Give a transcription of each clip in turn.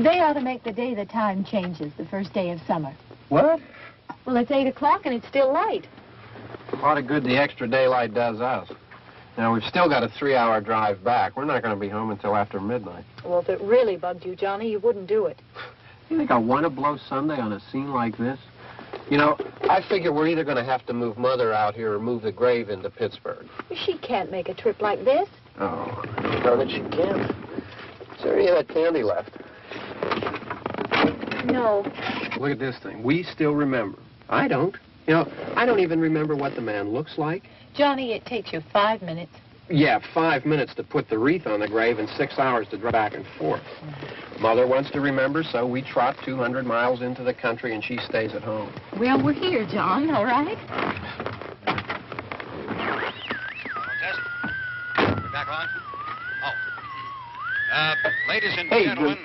They ought to make the day the time changes, the first day of summer. What? Well, it's 8 o'clock and it's still light. A lot of good the extra daylight does us. Now, we've still got a 3-hour drive back. We're not going to be home until after midnight. Well, if it really bugged you, Johnny, you wouldn't do it. You think I want to blow Sunday on a scene like this? You know, I figure we're either going to have to move Mother out here or move the grave into Pittsburgh. She can't make a trip like this. Oh, darn it, she can't. Is there any of that candy left? No. Look at this thing. We still remember. I don't. You know, I don't even remember what the man looks like. Johnny, it takes you 5 minutes. Yeah, 5 minutes to put the wreath on the grave and 6 hours to drive back and forth. Mother wants to remember, so we trot 200 miles into the country and she stays at home. Well, we're here, John, all right? Test. We're back on? Oh. Ladies and gentlemen,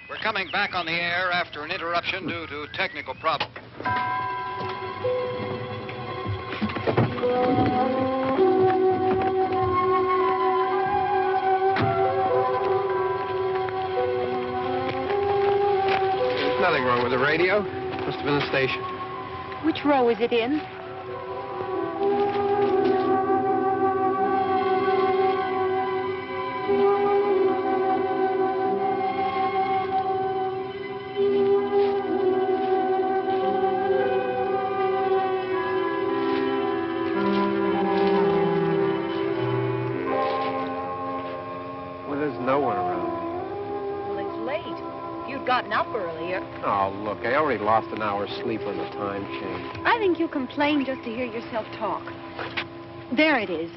we're coming back on the air after an interruption due to technical problem. There's nothing wrong with the radio. Must have been the station. Which row is it in? Gotten up earlier. Oh, look, I already lost an hour's sleep on the time change. I think you complain just to hear yourself talk. There it is.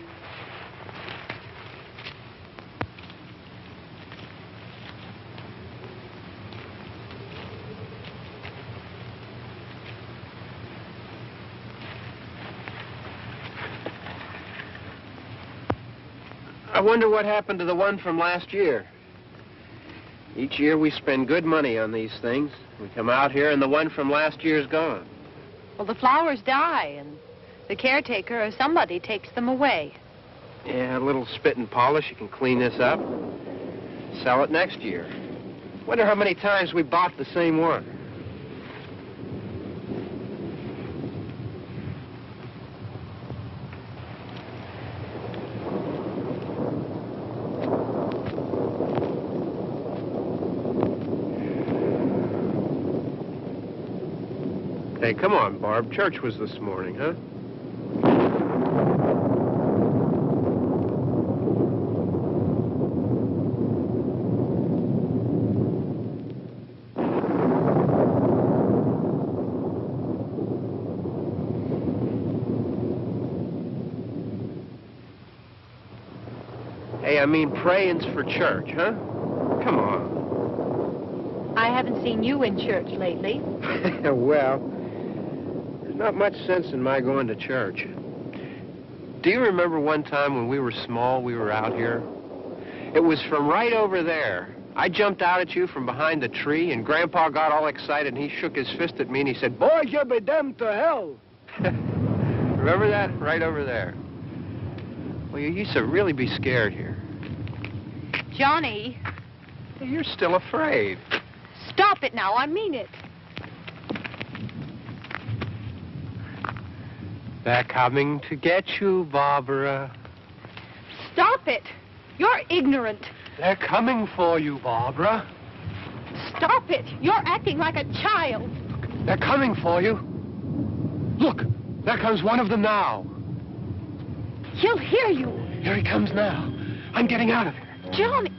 I wonder what happened to the one from last year. Each year we spend good money on these things. We come out here and the one from last year's gone. Well, the flowers die and the caretaker or somebody takes them away. Yeah, a little spit and polish. You can clean this up. Sell it next year. Wonder how many times we bought the same one. Hey, come on, Barb. Church was this morning, huh? Hey, I mean praying's for church, huh? Come on. I haven't seen you in church lately. Well, not much sense in my going to church. Do you remember one time when we were small, we were out here? It was from right over there. I jumped out at you from behind the tree, and Grandpa got all excited, and he shook his fist at me, and he said, "Boys, you'll be damned to hell." Remember that? Right over there. Well, you used to really be scared here. Johnny. You're still afraid. Stop it now. I mean it. They're coming to get you, Barbara. Stop it. You're ignorant. They're coming for you, Barbara. Stop it! You're acting like a child. They're coming for you. Look, there comes one of them now. He'll hear you. Here he comes now. I'm getting out of here. Johnny.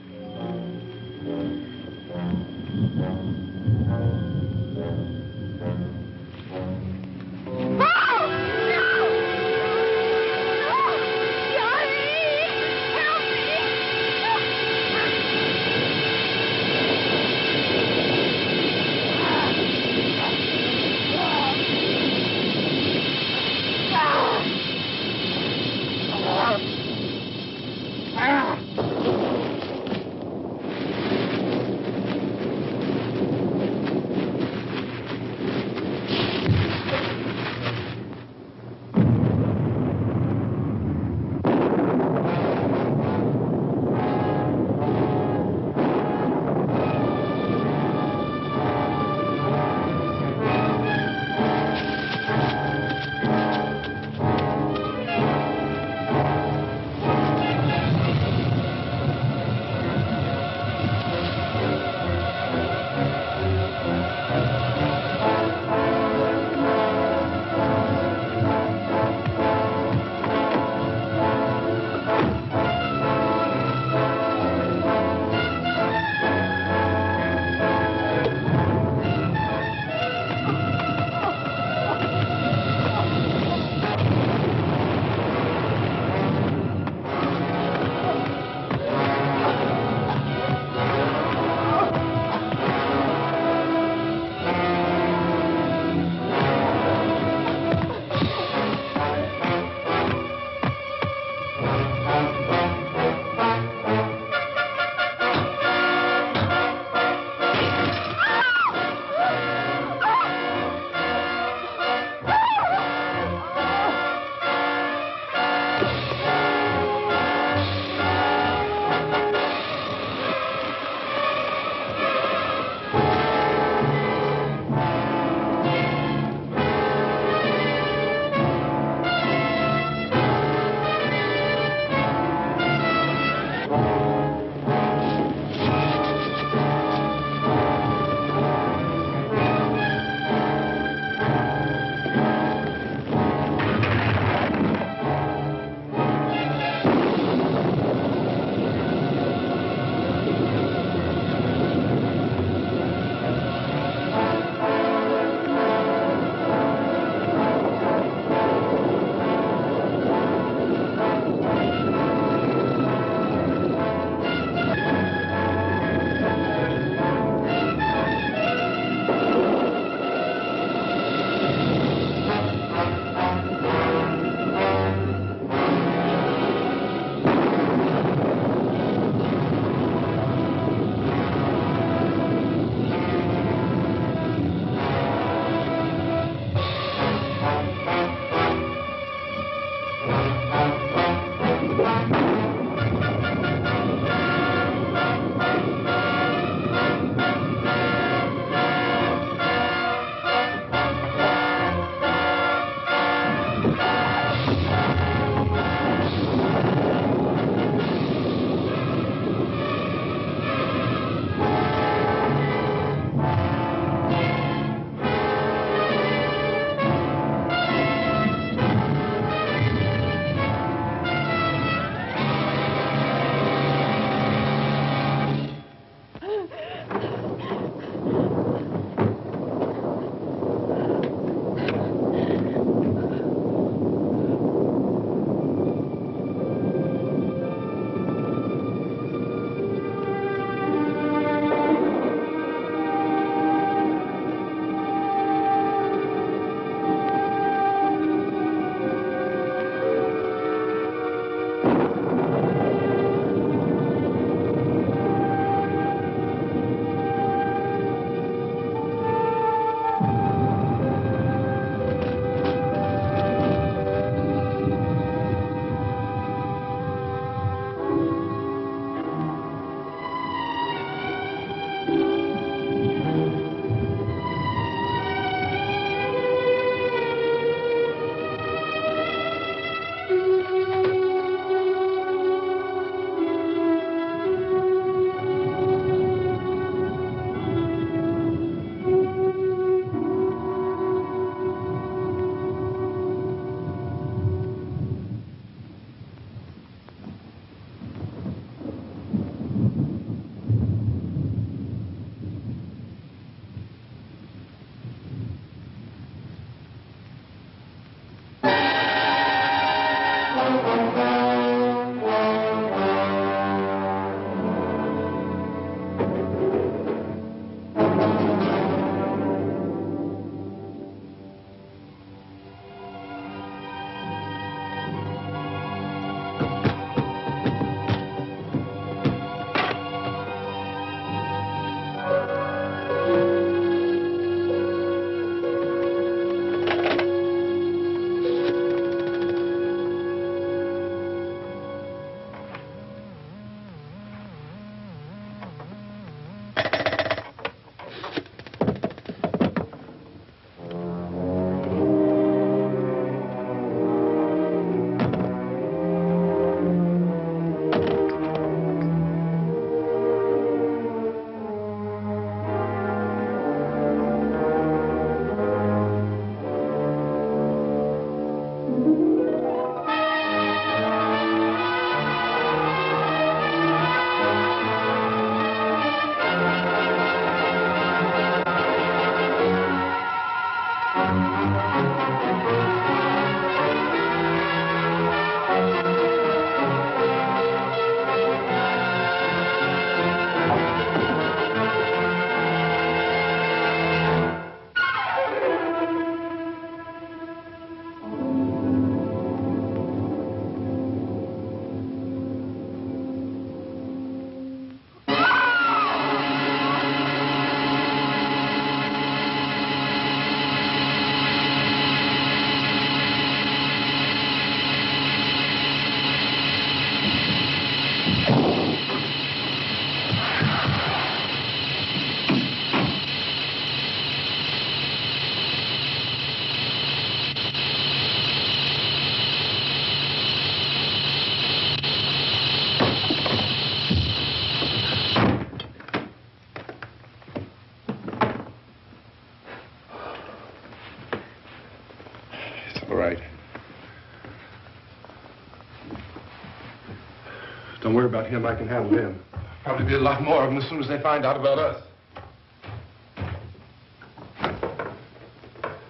worry about him. I can handle him. Probably be a lot more of them as soon as they find out about us.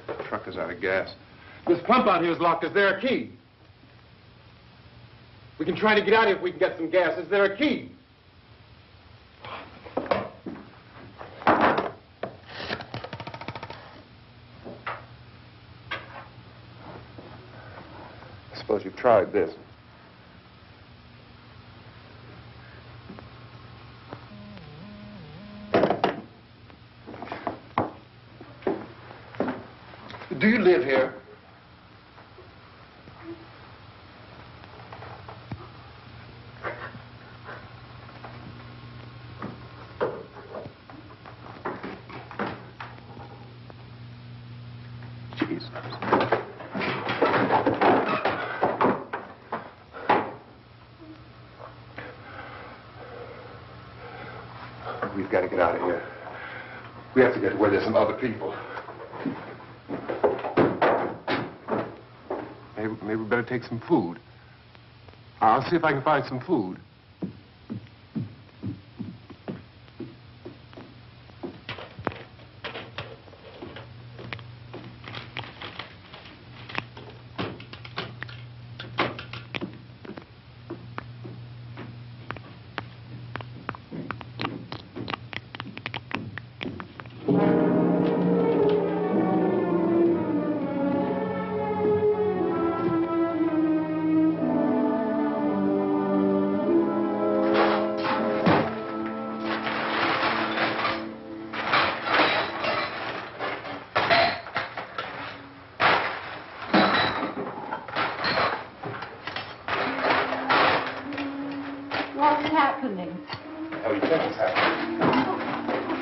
The truck is out of gas. This pump out here is locked. Is there a key? We can try to get out here if we can get some gas. Is there a key? I suppose you've tried this. Do you live here? Jesus. We've got to get out of here. We have to get to where there's some other people. Maybe we better take some food. I'll see if I can find some food. What's happening? How do you think it's happening?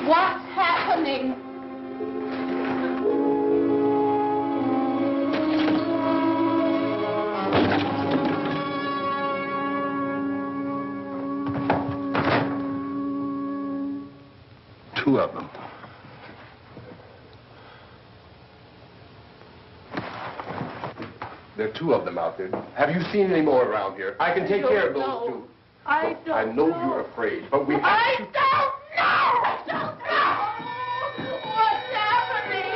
What's happening? Two of them. There are two of them out there. Have you seen any more around here? I can take care of those two. I don't I know you're afraid, but we have I to... don't know! I don't know! What's happening?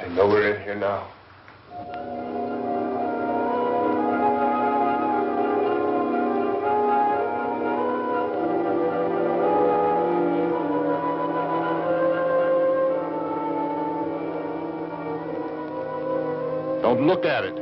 I know we're in here now. Don't look at it.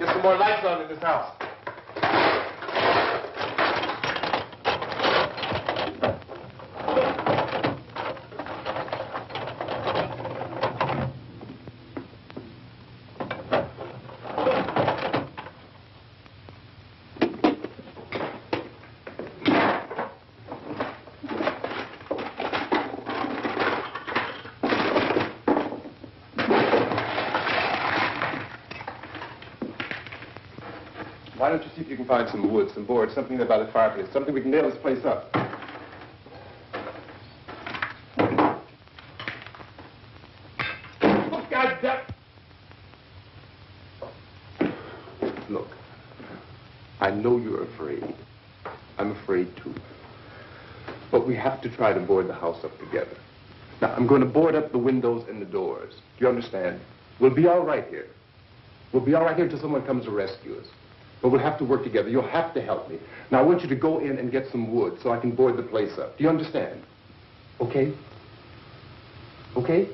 Get some more lights on in this house. Why don't you see if you can find some wood, some board, something there by the fireplace, something we can nail this place up. Oh, God damn. Look, I know you're afraid. I'm afraid too. But we have to try to board the house up together. Now, I'm going to board up the windows and the doors. Do you understand? We'll be all right here. We'll be all right here until someone comes to rescue us. But we'll have to work together. You'll have to help me. Now, I want you to go in and get some wood so I can board the place up. Do you understand? Okay? Okay?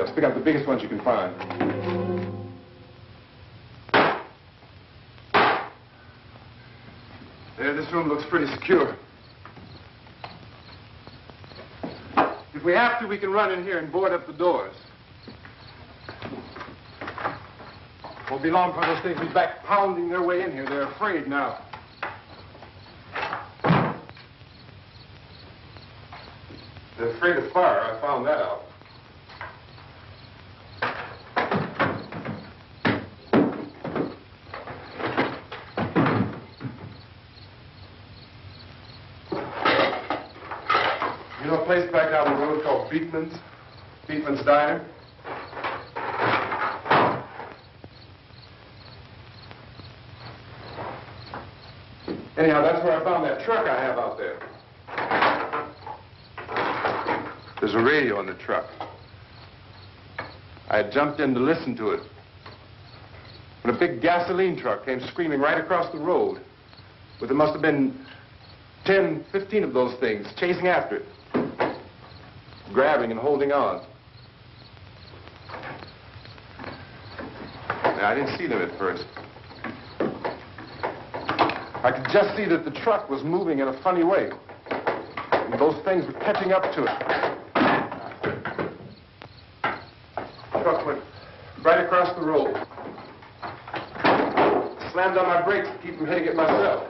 nails. Pick out the biggest ones you can find. There, this room looks pretty secure. If we have to, we can run in here and board up the doors. Won't be long for those things to be back pounding their way in here. They're afraid now. They're afraid of fire. I found that out. You know a place back down the road called Beekman's? Beekman's Diner? Anyhow, that's where I found that truck I have out there. There's a radio in the truck. I had jumped in to listen to it when a big gasoline truck came screaming right across the road. But there must have been 10, 15 of those things chasing after it, grabbing and holding on. Now, I didn't see them at first. I could just see that the truck was moving in a funny way. And those things were catching up to it. The truck went right across the road. Slammed on my brakes to keep from hitting it myself.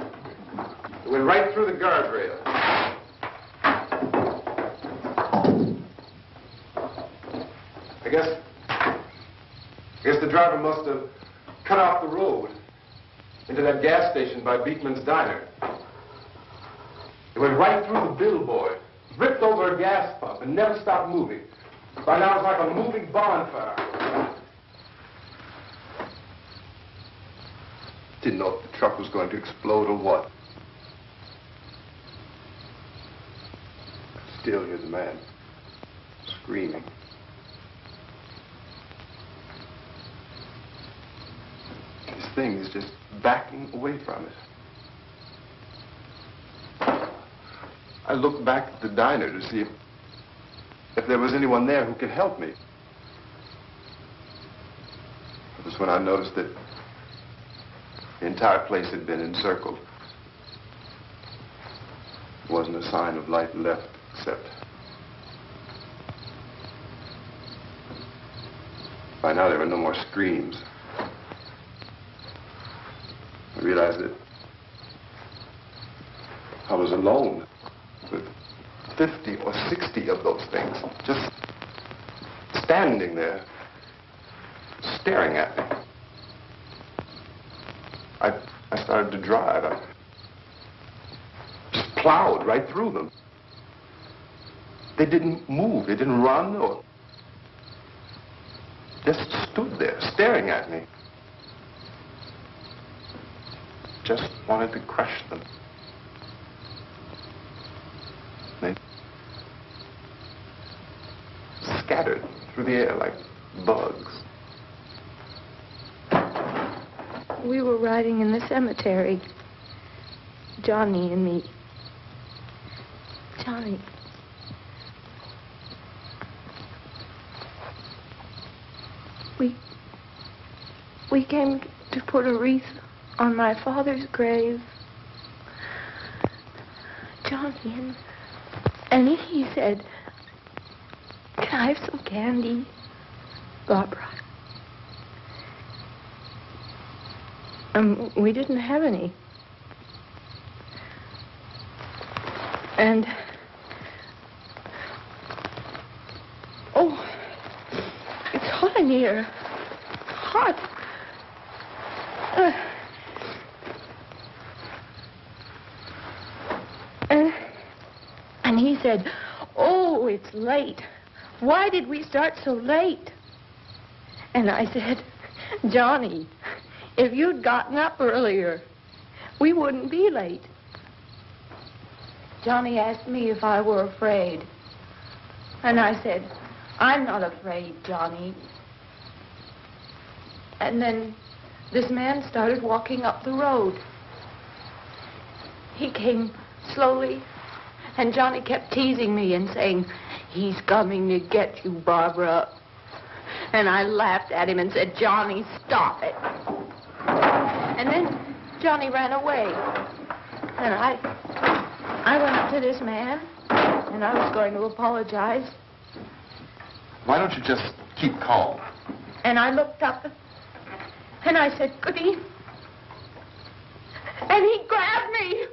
It went right through the guardrail. I guess the driver must have cut off the road into that gas station by Beekman's Diner. It went right through the billboard, ripped over a gas pump, and never stopped moving. By now, it's like a moving bonfire. Didn't know if the truck was going to explode or what. Still, here's the man, screaming. This thing is just backing away from it. I looked back at the diner to see if there was anyone there who could help me. It was when I noticed that the entire place had been encircled. There wasn't a sign of life left except by now there were no more screams. I realized that I was alone with 50 or 60 of those things, just standing there, staring at me. I started to drive. I just plowed right through them. They didn't move. They didn't run or just stood there, staring at me. Just wanted to crush them. They scattered through the air like bugs. We were riding in the cemetery, Johnny and me. Johnny. We came to put a wreath on my father's grave. Johnny, and he said, "Can I have some candy, Barbara?" We didn't have any. And, oh, it's hot in here. Hot. And he said, "Oh, it's late. Why did we start so late?" And I said, "Johnny, if you'd gotten up earlier, we wouldn't be late." Johnny asked me if I were afraid. And I said, "I'm not afraid, Johnny." And then this man started walking up the road. He came slowly, and Johnny kept teasing me and saying, "He's coming to get you, Barbara." And I laughed at him and said, Johnny, stop it. And then Johnny ran away. And I went up to this man, and I was going to apologize. Why don't you just keep calm? And I looked up, and I said, Goody. And he grabbed me.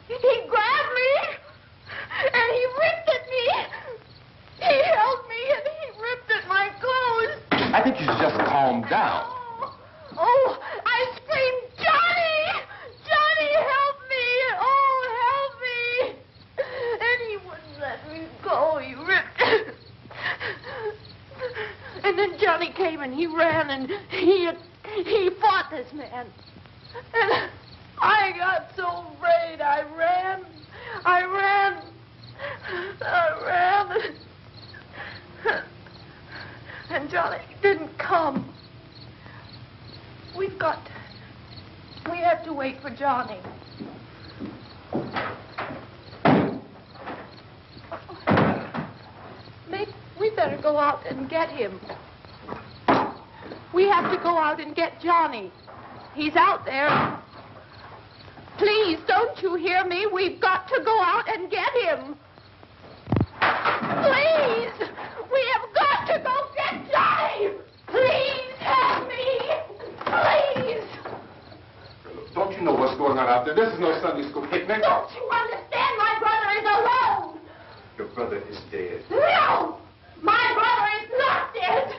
He grabbed me, and he ripped at me. He held me, and he ripped at my clothes. I think you should just calm down. Oh, I screamed, Johnny! Johnny, help me! Oh, help me! And he wouldn't let me go. He ripped. And then Johnny came and he ran and he fought this man. And I got so afraid. I ran. And Johnny didn't come. We have to wait for Johnny. We better go out and get him. We have to go out and get Johnny. He's out there. Please, don't you hear me? We've got to go out and get him. Please! We have got to go get Johnny! Please help me! Please! Don't you know what's going on out there? This is no Sunday school picnic. Don't you understand? My brother is alone! Your brother is dead. No! My brother is not dead!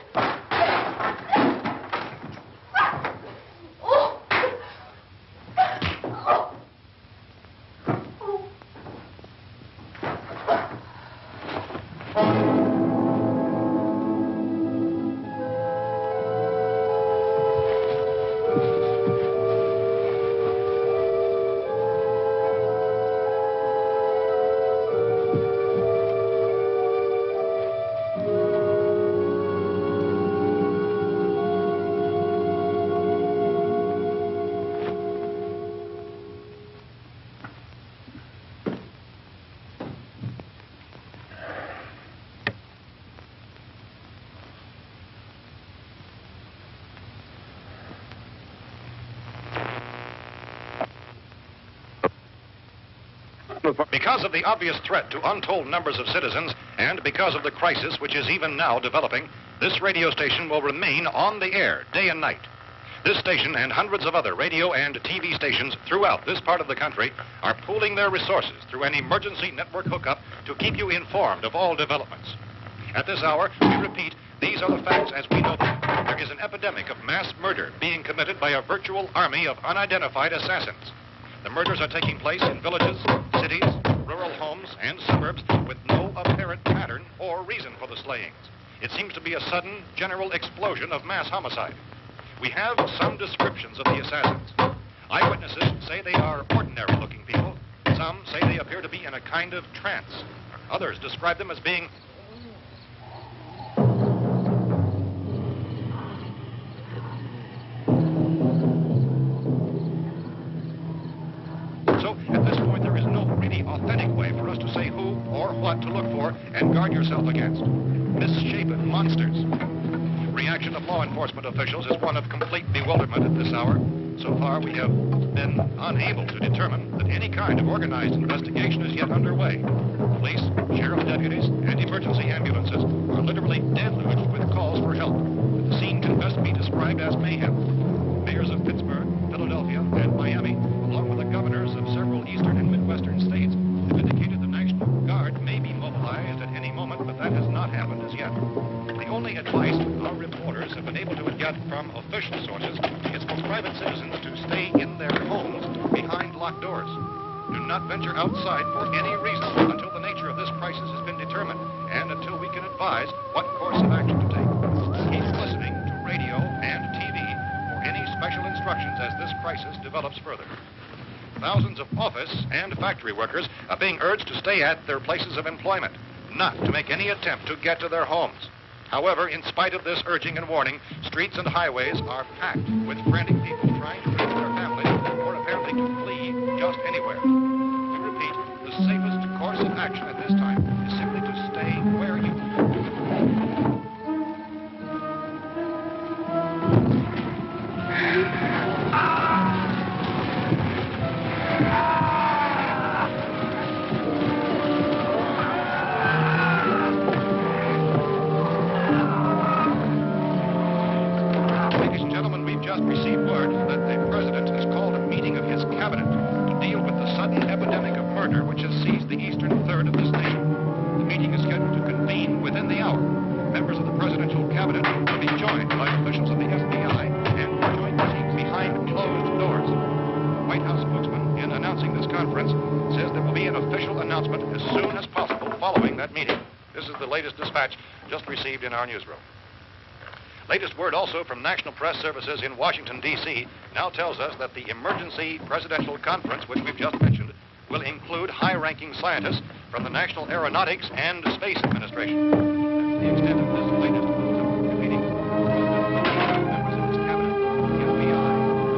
Oh. Because of the obvious threat to untold numbers of citizens, and because of the crisis which is even now developing, this radio station will remain on the air day and night. This station and hundreds of other radio and TV stations throughout this part of the country are pooling their resources through an emergency network hookup to keep you informed of all developments. At this hour, we repeat, these are the facts as we know them. There is an epidemic of mass murder being committed by a virtual army of unidentified assassins. The murders are taking place in villages, cities, rural homes, and suburbs with no apparent pattern or reason for the slayings. It seems to be a sudden, general explosion of mass homicide. We have some descriptions of the assassins. Eyewitnesses say they are ordinary-looking people. Some say they appear to be in a kind of trance. Others describe them as being authentic way for us to say who or what to look for and guard yourself against. Misshapen monsters. Reaction of law enforcement officials is one of complete bewilderment at this hour. So far, we have been unable to determine that any kind of organized investigation is yet underway. Police, sheriff's deputies, and emergency ambulances are literally deluged with calls for help. The scene can best be described as mayhem. Mayors of Pittsburgh, Philadelphia, and Miami, along with the governors of several eastern and midwestern states, have indicated the National Guard may be mobilized at any moment, but that has not happened as yet. The only advice our reporters have been able to get from official sources is for private citizens to stay in their homes behind locked doors. Do not venture outside for any reason until the nature of this crisis has been determined and until we can advise what course of action to take. Keep listening to radio and TV for any special instructions as this crisis develops further. Thousands of office and factory workers are being urged to stay at their places of employment, not to make any attempt to get to their homes. However, in spite of this urging and warning, streets and highways are packed with frantic people trying to reach their families or apparently to flee just anywhere. We repeat, the safest course of action at this time is simply to stay where you are. received word that the president has called a meeting of his cabinet to deal with the sudden epidemic of murder which has seized the eastern third of this nation. The meeting is scheduled to convene within the hour. Members of the presidential cabinet will be joined by officials of the FBI and joint meetings behind closed doors. The White House spokesman, in announcing this conference, says there will be an official announcement as soon as possible following that meeting. This is the latest dispatch just received in our newsroom. Latest word also from National Press Services in Washington, D.C. now tells us that the emergency presidential conference, which we've just mentioned, will include high-ranking scientists from the National Aeronautics and Space Administration. That's the extent of this latest meeting. Members of his cabinet, the FBI,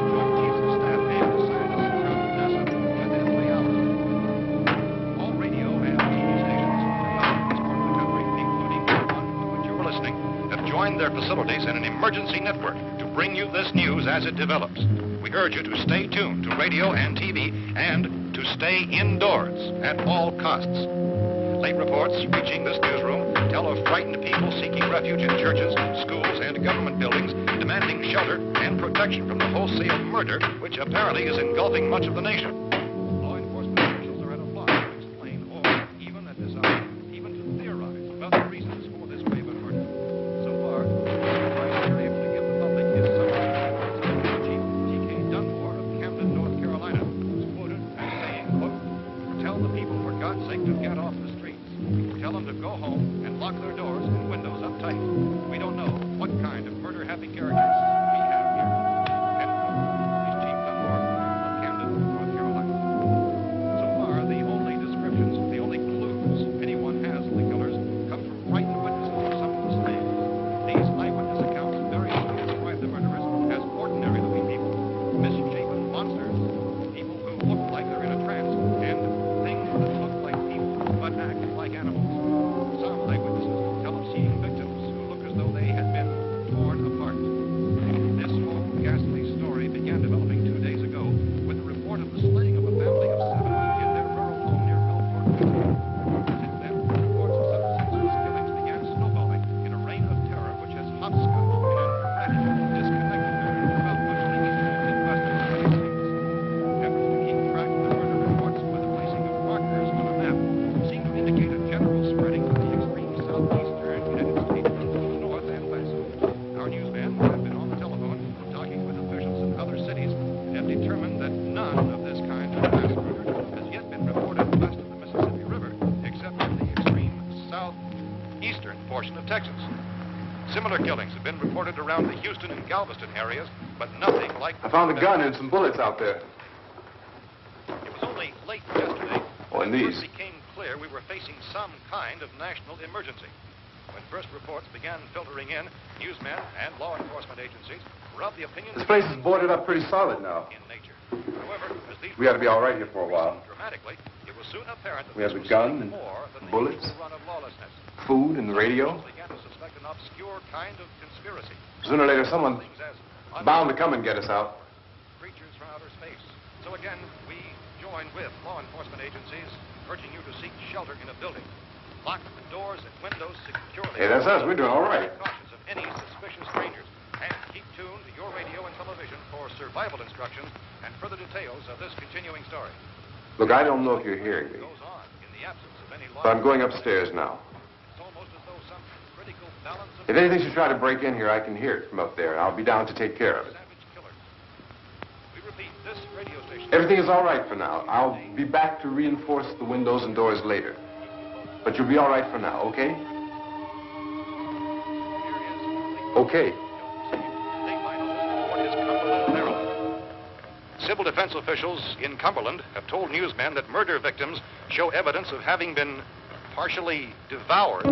Joint Chiefs of Staff, and scientists from NASA within the hour. All radio and TV stations throughout this part of the country, including the one to which you're listening, have joined their facilities in an emergency network to bring you this news as it develops. We urge you to stay tuned to radio and TV and to stay indoors at all costs. Late reports reaching this newsroom tell of frightened people seeking refuge in churches, schools, and government buildings, demanding shelter and protection from the wholesale murder which apparently is engulfing much of the nation. Law enforcement officials are at a loss to explain or, even at this hour, even to theorize about the reasons for this wave of murder. So far, the advice we're able to give the public is summary. Chief T.K. Dunmore of Camden, North Carolina, was quoted as saying, quote, "Tell the people, for God's sake, to get off the streets. Tell them to go home and lock their doors and windows up tight. We don't know what kind of murder-happy characters we have here." End quote. He's Chief Dunmore of Camden, North Carolina. So far, the only descriptions, the only clues anyone has of the killers come from frightened witnesses of some of the slaves. These eyewitness accounts variously describe the murderers as ordinary-looking people, misshapen monsters, people who look like they're in a trance, and things that look like people but act like animals. Some eyewitnesses tell of seeing victims who look as though they had been torn apart. This whole ghastly story began developing 2 days ago with the report of the slaying of a family of 7 in their rural home near Belfort, Virginia. Since then, reports of such senseless killings began snowballing in a reign of terror which has hopscotched in an erratic, disconnected manner throughout much of the eastern and western United States. Efforts to keep track of the murder reports with the placing of markers on a map seem to indicate a general spreading of the extreme southeastern United States into the north and west. Our newsmen have been on the telephone talking with officials in other cities and have determined that none of this kind of mass murder has yet been reported west of the Mississippi River, except in the extreme southeastern portion of Texas. Similar killings have been reported around the Houston and Galveston areas, but nothing like... I found a gun and some bullets out there. It was only late yesterday Oh, and when it these. first became clear we were facing some kind of national emergency. When first reports began filtering in, newsmen and law enforcement agencies were of the opinion This place is boarded up pretty solid now. in nature. However, as these We ought to be all right here for a while. dramatically, it was soon apparent that We have this the was gun something and more than the bullets. usual run of lawlessness. Food and the radio. Some began to suspect an obscure kind of conspiracy. Sooner or later, someone Things as bound to come and get us out. creatures from outer space. So again, we join with law enforcement agencies, urging you to seek shelter in a building. Lock the doors and windows securely. Hey, that's us. We're doing all right. Cautious of any suspicious strangers. And keep tuned to your radio and television for survival instructions and further details of this continuing story. Look, I don't know if you're hearing me, Goes on in the absence of any law. but I'm going upstairs now. It's almost as though some critical balance of If anything should try to break in here, I can hear it from up there. I'll be down to take care of it. savage killers. We repeat, this radio station... Everything is all right for now. I'll be back to reinforce the windows and doors later. But you'll be all right for now, okay? Okay. Civil defense officials in Cumberland have told newsmen that murder victims show evidence of having been partially devoured.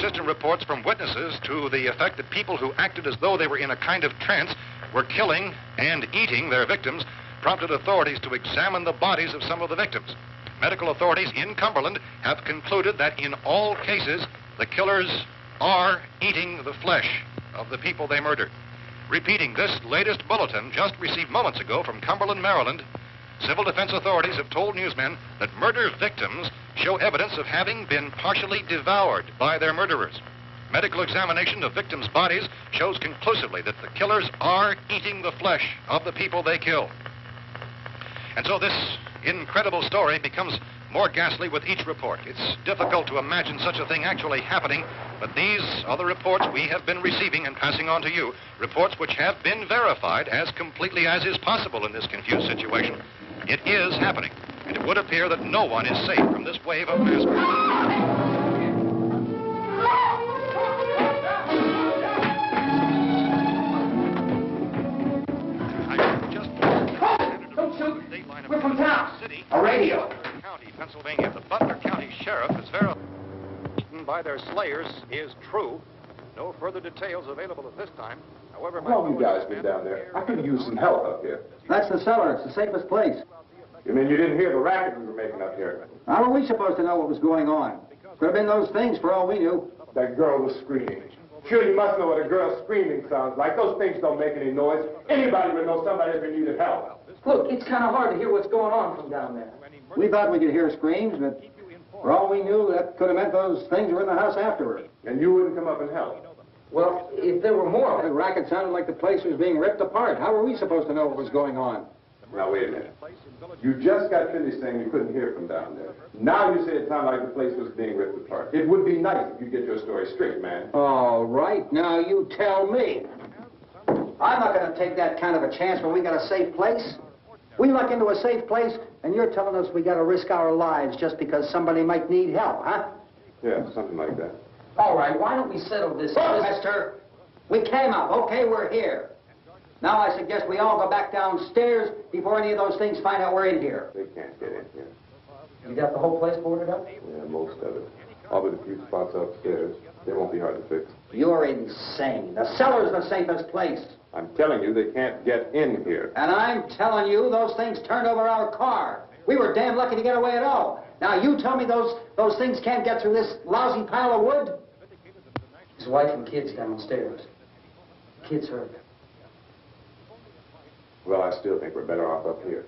consistent reports from witnesses to the effect that people who acted as though they were in a kind of trance were killing and eating their victims prompted authorities to examine the bodies of some of the victims. Medical authorities in Cumberland have concluded that in all cases, the killers are eating the flesh of the people they murdered. Repeating this latest bulletin just received moments ago from Cumberland, Maryland, civil defense authorities have told newsmen that murder victims show evidence of having been partially devoured by their murderers. Medical examination of victims' bodies shows conclusively that the killers are eating the flesh of the people they kill. And so this incredible story becomes more ghastly with each report. It's difficult to imagine such a thing actually happening, but these are the reports we have been receiving and passing on to you, reports which have been verified as completely as is possible in this confused situation. It is happening, and it would appear that no one is safe from this wave of mass murder. We're from town. A radio. County, Pennsylvania. The Butler County Sheriff is verified by their slayers is true. No further details available at this time. However, How long you guys been down there? I could use some help up here. That's the cellar. It's the safest place. You mean you didn't hear the racket we were making up here? How were we supposed to know what was going on? Could have been those things for all we knew. That girl was screaming. Sure, you must know what a girl screaming sounds like. Those things don't make any noise. Anybody would know somebody ever needed help. Look, it's kind of hard to hear what's going on from down there. We thought we could hear screams, but for all we knew, that could have meant those things were in the house afterward. And you wouldn't come up and help? Well, if there were more, the racket sounded like the place was being ripped apart. How were we supposed to know what was going on? Now, wait a minute. You just got finished saying you couldn't hear from down there. Now you say it sounded like the place was being ripped apart. It would be nice if you get your story straight, man. All right, now you tell me. I'm not going to take that kind of a chance when we got a safe place. We luck into a safe place, and you're telling us we got to risk our lives just because somebody might need help, huh? Yeah, something like that. All right, why don't we settle this? Look, mister, we came up. Okay, we're here. Now I suggest we all go back downstairs before any of those things find out we're in here. They can't get in here. You got the whole place boarded up? Yeah, most of it. All but a few spots upstairs. They won't be hard to fix. You're insane. The cellar's the safest place. I'm telling you, they can't get in here. And I'm telling you, those things turned over our car. We were damn lucky to get away at all. Now, you tell me those things can't get through this lousy pile of wood? His wife and kids downstairs. Kids hurt. Well, I still think we're better off up here.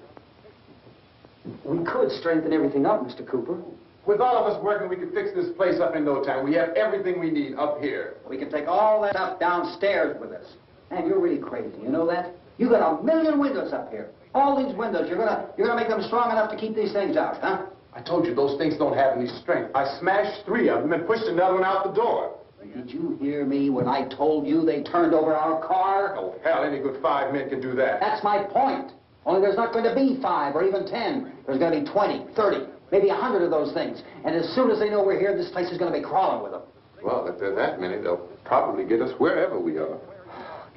We could strengthen everything up, Mr. Cooper. With all of us working, we can fix this place up in no time. We have everything we need up here. We can take all that stuff downstairs with us. Man, you're really crazy. You know that? You got 1,000,000 windows up here. All these windows, you're gonna make them strong enough to keep these things out, huh? I told you those things don't have any strength. I smashed 3 of them and pushed another one out the door. Did you hear me when I told you they turned over our car? Oh, hell, any good 5 men can do that. That's my point. Only there's not going to be 5 or even 10. There's going to be 20, 30, maybe 100 of those things. And as soon as they know we're here, this place is going to be crawling with them. Well, if there are that many, they'll probably get us wherever we are.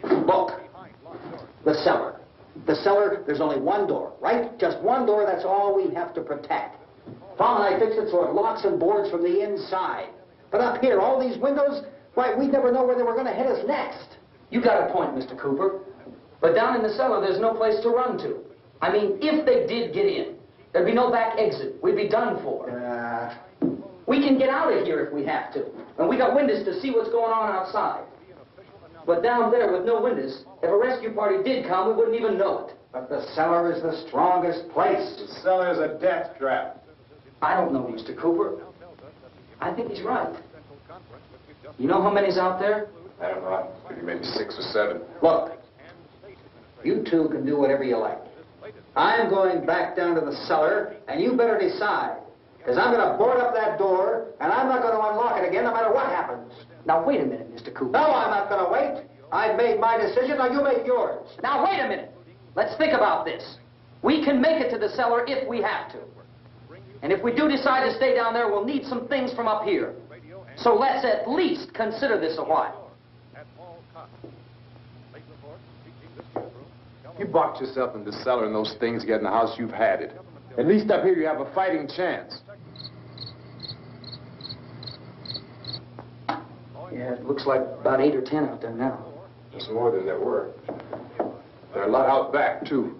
Look, the cellar. The cellar, there's only one door, right? Just one door, that's all we have to protect. Tom and I fixed it so it locks and boards from the inside. But up here, all these windows, why, we'd never know where they were going to hit us next. You got a point, Mr. Cooper. But down in the cellar, there's no place to run to. I mean, if they did get in, there'd be no back exit. We'd be done for. We can get out of here if we have to. And we got windows to see what's going on outside. But down there with no windows, if a rescue party did come, we wouldn't even know it. But the cellar is the strongest place. The cellar is a death trap. I don't know, Mr. Cooper. I think he's right. You know how many's out there? I don't know. Maybe 6 or 7. Look, you two can do whatever you like. I'm going back down to the cellar, and you better decide. Because I'm going to board up that door, and I'm not going to unlock it again no matter what happens. Now, wait a minute, Mr. Cooper. No, I'm not going to wait. I've made my decision, now you make yours. Now, wait a minute. Let's think about this. We can make it to the cellar if we have to. And if we do decide to stay down there, we'll need some things from up here. So let's at least consider this a while. You box yourself in the cellar and those things get in the house, you've had it. At least up here you have a fighting chance. Yeah, it looks like about 8 or 10 out there now. There's more than there were. There are a lot out back, too.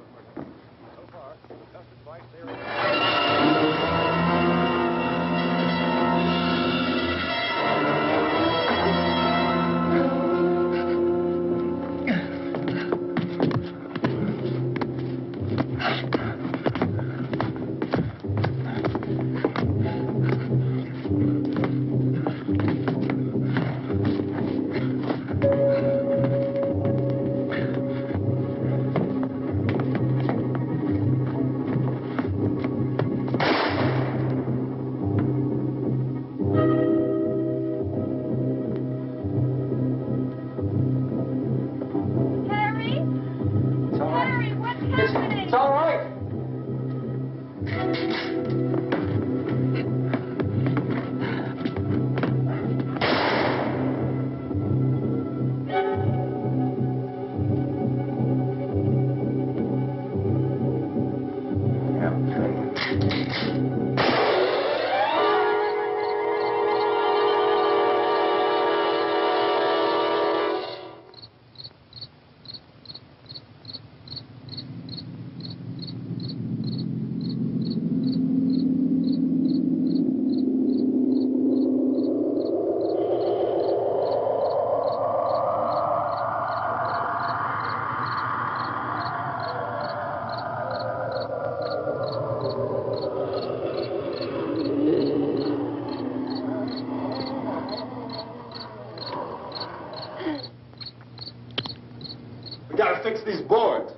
We gotta fix these boards.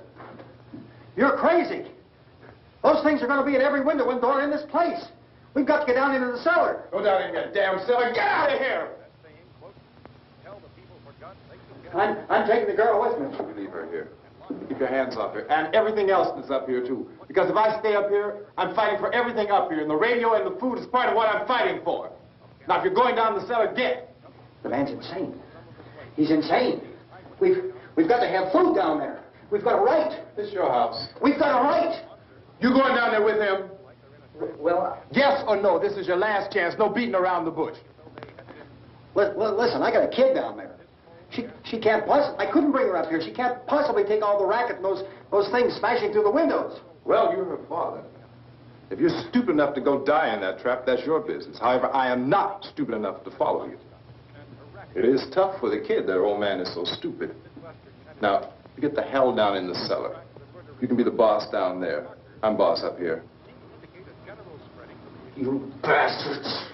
You're crazy. Those things are gonna be at every window and door in this place. We've got to get down into the cellar. Go down in that damn cellar. Get out of here! I'm taking the girl with me. You leave her here. Keep your hands off her. And everything else that's up here, too. Because if I stay up here, I'm fighting for everything up here. And the radio and the food is part of what I'm fighting for. Now, if you're going down the cellar, get. The man's insane. He's insane. We've got to have food down there. We've got a right. This is your house. We've got a right. You going down there with him? Well, Yes or no? This is your last chance. No beating around the bush. listen, I got a kid down there. She can't possibly, I couldn't bring her up here. She can't possibly take all the racket and those things smashing through the windows. Well, you're her father. If you're stupid enough to go die in that trap, that's your business. However, I am not stupid enough to follow you. It is tough for the kid. That old man is so stupid. Now, you get the hell down in the cellar. You can be the boss down there. I'm boss up here. You bastards.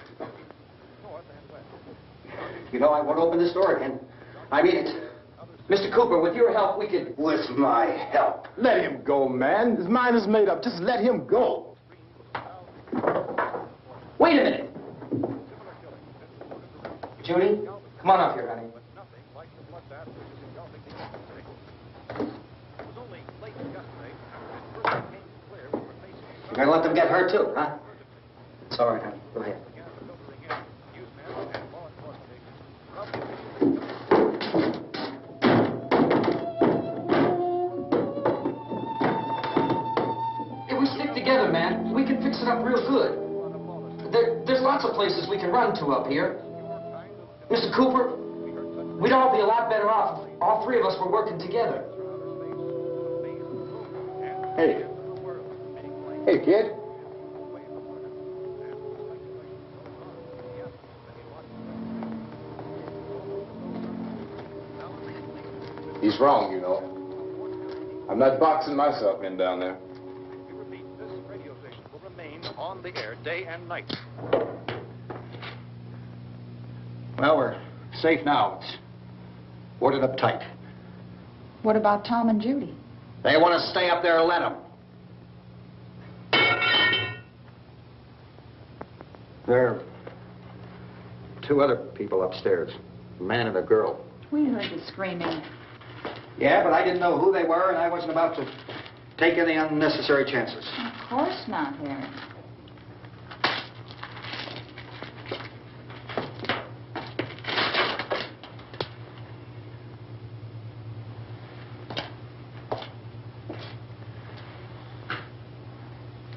You know, I won't open this door again. I mean it. Mr. Cooper, with your help, we could... With my help? Let him go, man. His mind is made up. Just let him go. Wait a minute. Judy, come on up here, honey. You're gonna let them get hurt too, huh? It's all right, honey. Go ahead. If we stick together, man, we can fix it up real good. There's lots of places we can run to up here. Mr. Cooper, we'd all be a lot better off if all three of us were working together. Hey. Hey, kid. He's wrong, you know. I'm not boxing myself in down there. We repeat, this radio station will remain on the air day and night. Well, we're safe now. It's boarded up tight. What about Tom and Judy? They want to stay up there, let them. There are two other people upstairs, a man and a girl. We heard the screaming. Yeah, but I didn't know who they were, and I wasn't about to take any unnecessary chances. Of course not, Harry.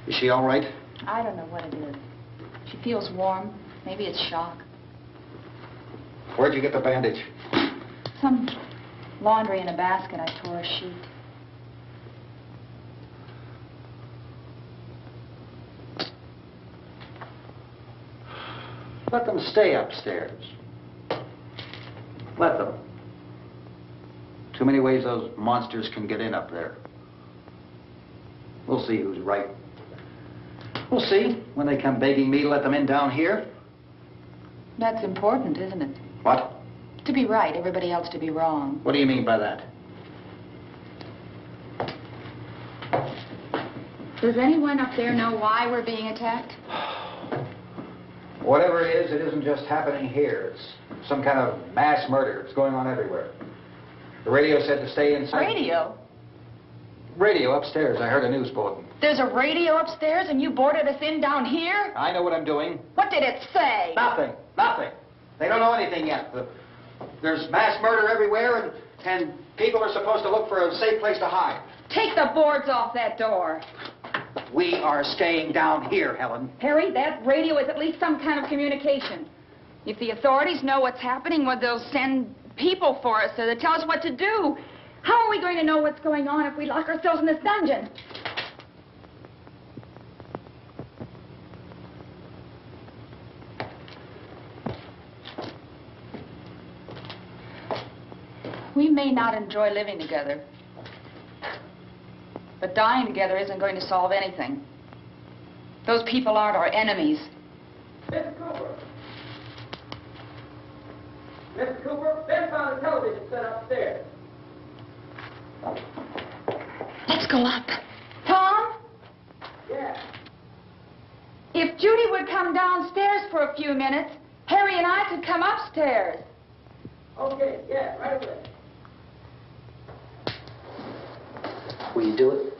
Is she all right? I don't know what it is. She feels warm. Maybe it's shock. Where'd you get the bandage? Some laundry in a basket. I tore a sheet. Let them stay upstairs. Let them. Too many ways those monsters can get in up there. We'll see who's right. We'll see when they come begging me to let them in down here. That's important, isn't it? What? To be right, everybody else to be wrong. What do you mean by that? Does anyone up there know why we're being attacked? Whatever it is, it isn't just happening here. It's some kind of mass murder. It's going on everywhere. The radio said to stay inside. Radio? Radio upstairs. I heard a news bulletin. There's a radio upstairs and you boarded us in down here? I know what I'm doing. What did it say? Nothing. Nothing. They don't know anything yet. There's mass murder everywhere, and people are supposed to look for a safe place to hide. Take the boards off that door. We are staying down here, Helen. Harry, that radio is at least some kind of communication. If the authorities know what's happening, well, they'll send people for us to tell us what to do. How are we going to know what's going on if we lock ourselves in this dungeon? We may not enjoy living together, but dying together isn't going to solve anything. Those people aren't our enemies. Mr. Cooper! Mr. Cooper, Ben found a television set upstairs. Let's go up. Tom? Yeah. If Judy would come downstairs for a few minutes, Harry and I could come upstairs. Okay, yeah, right away. Will you do it?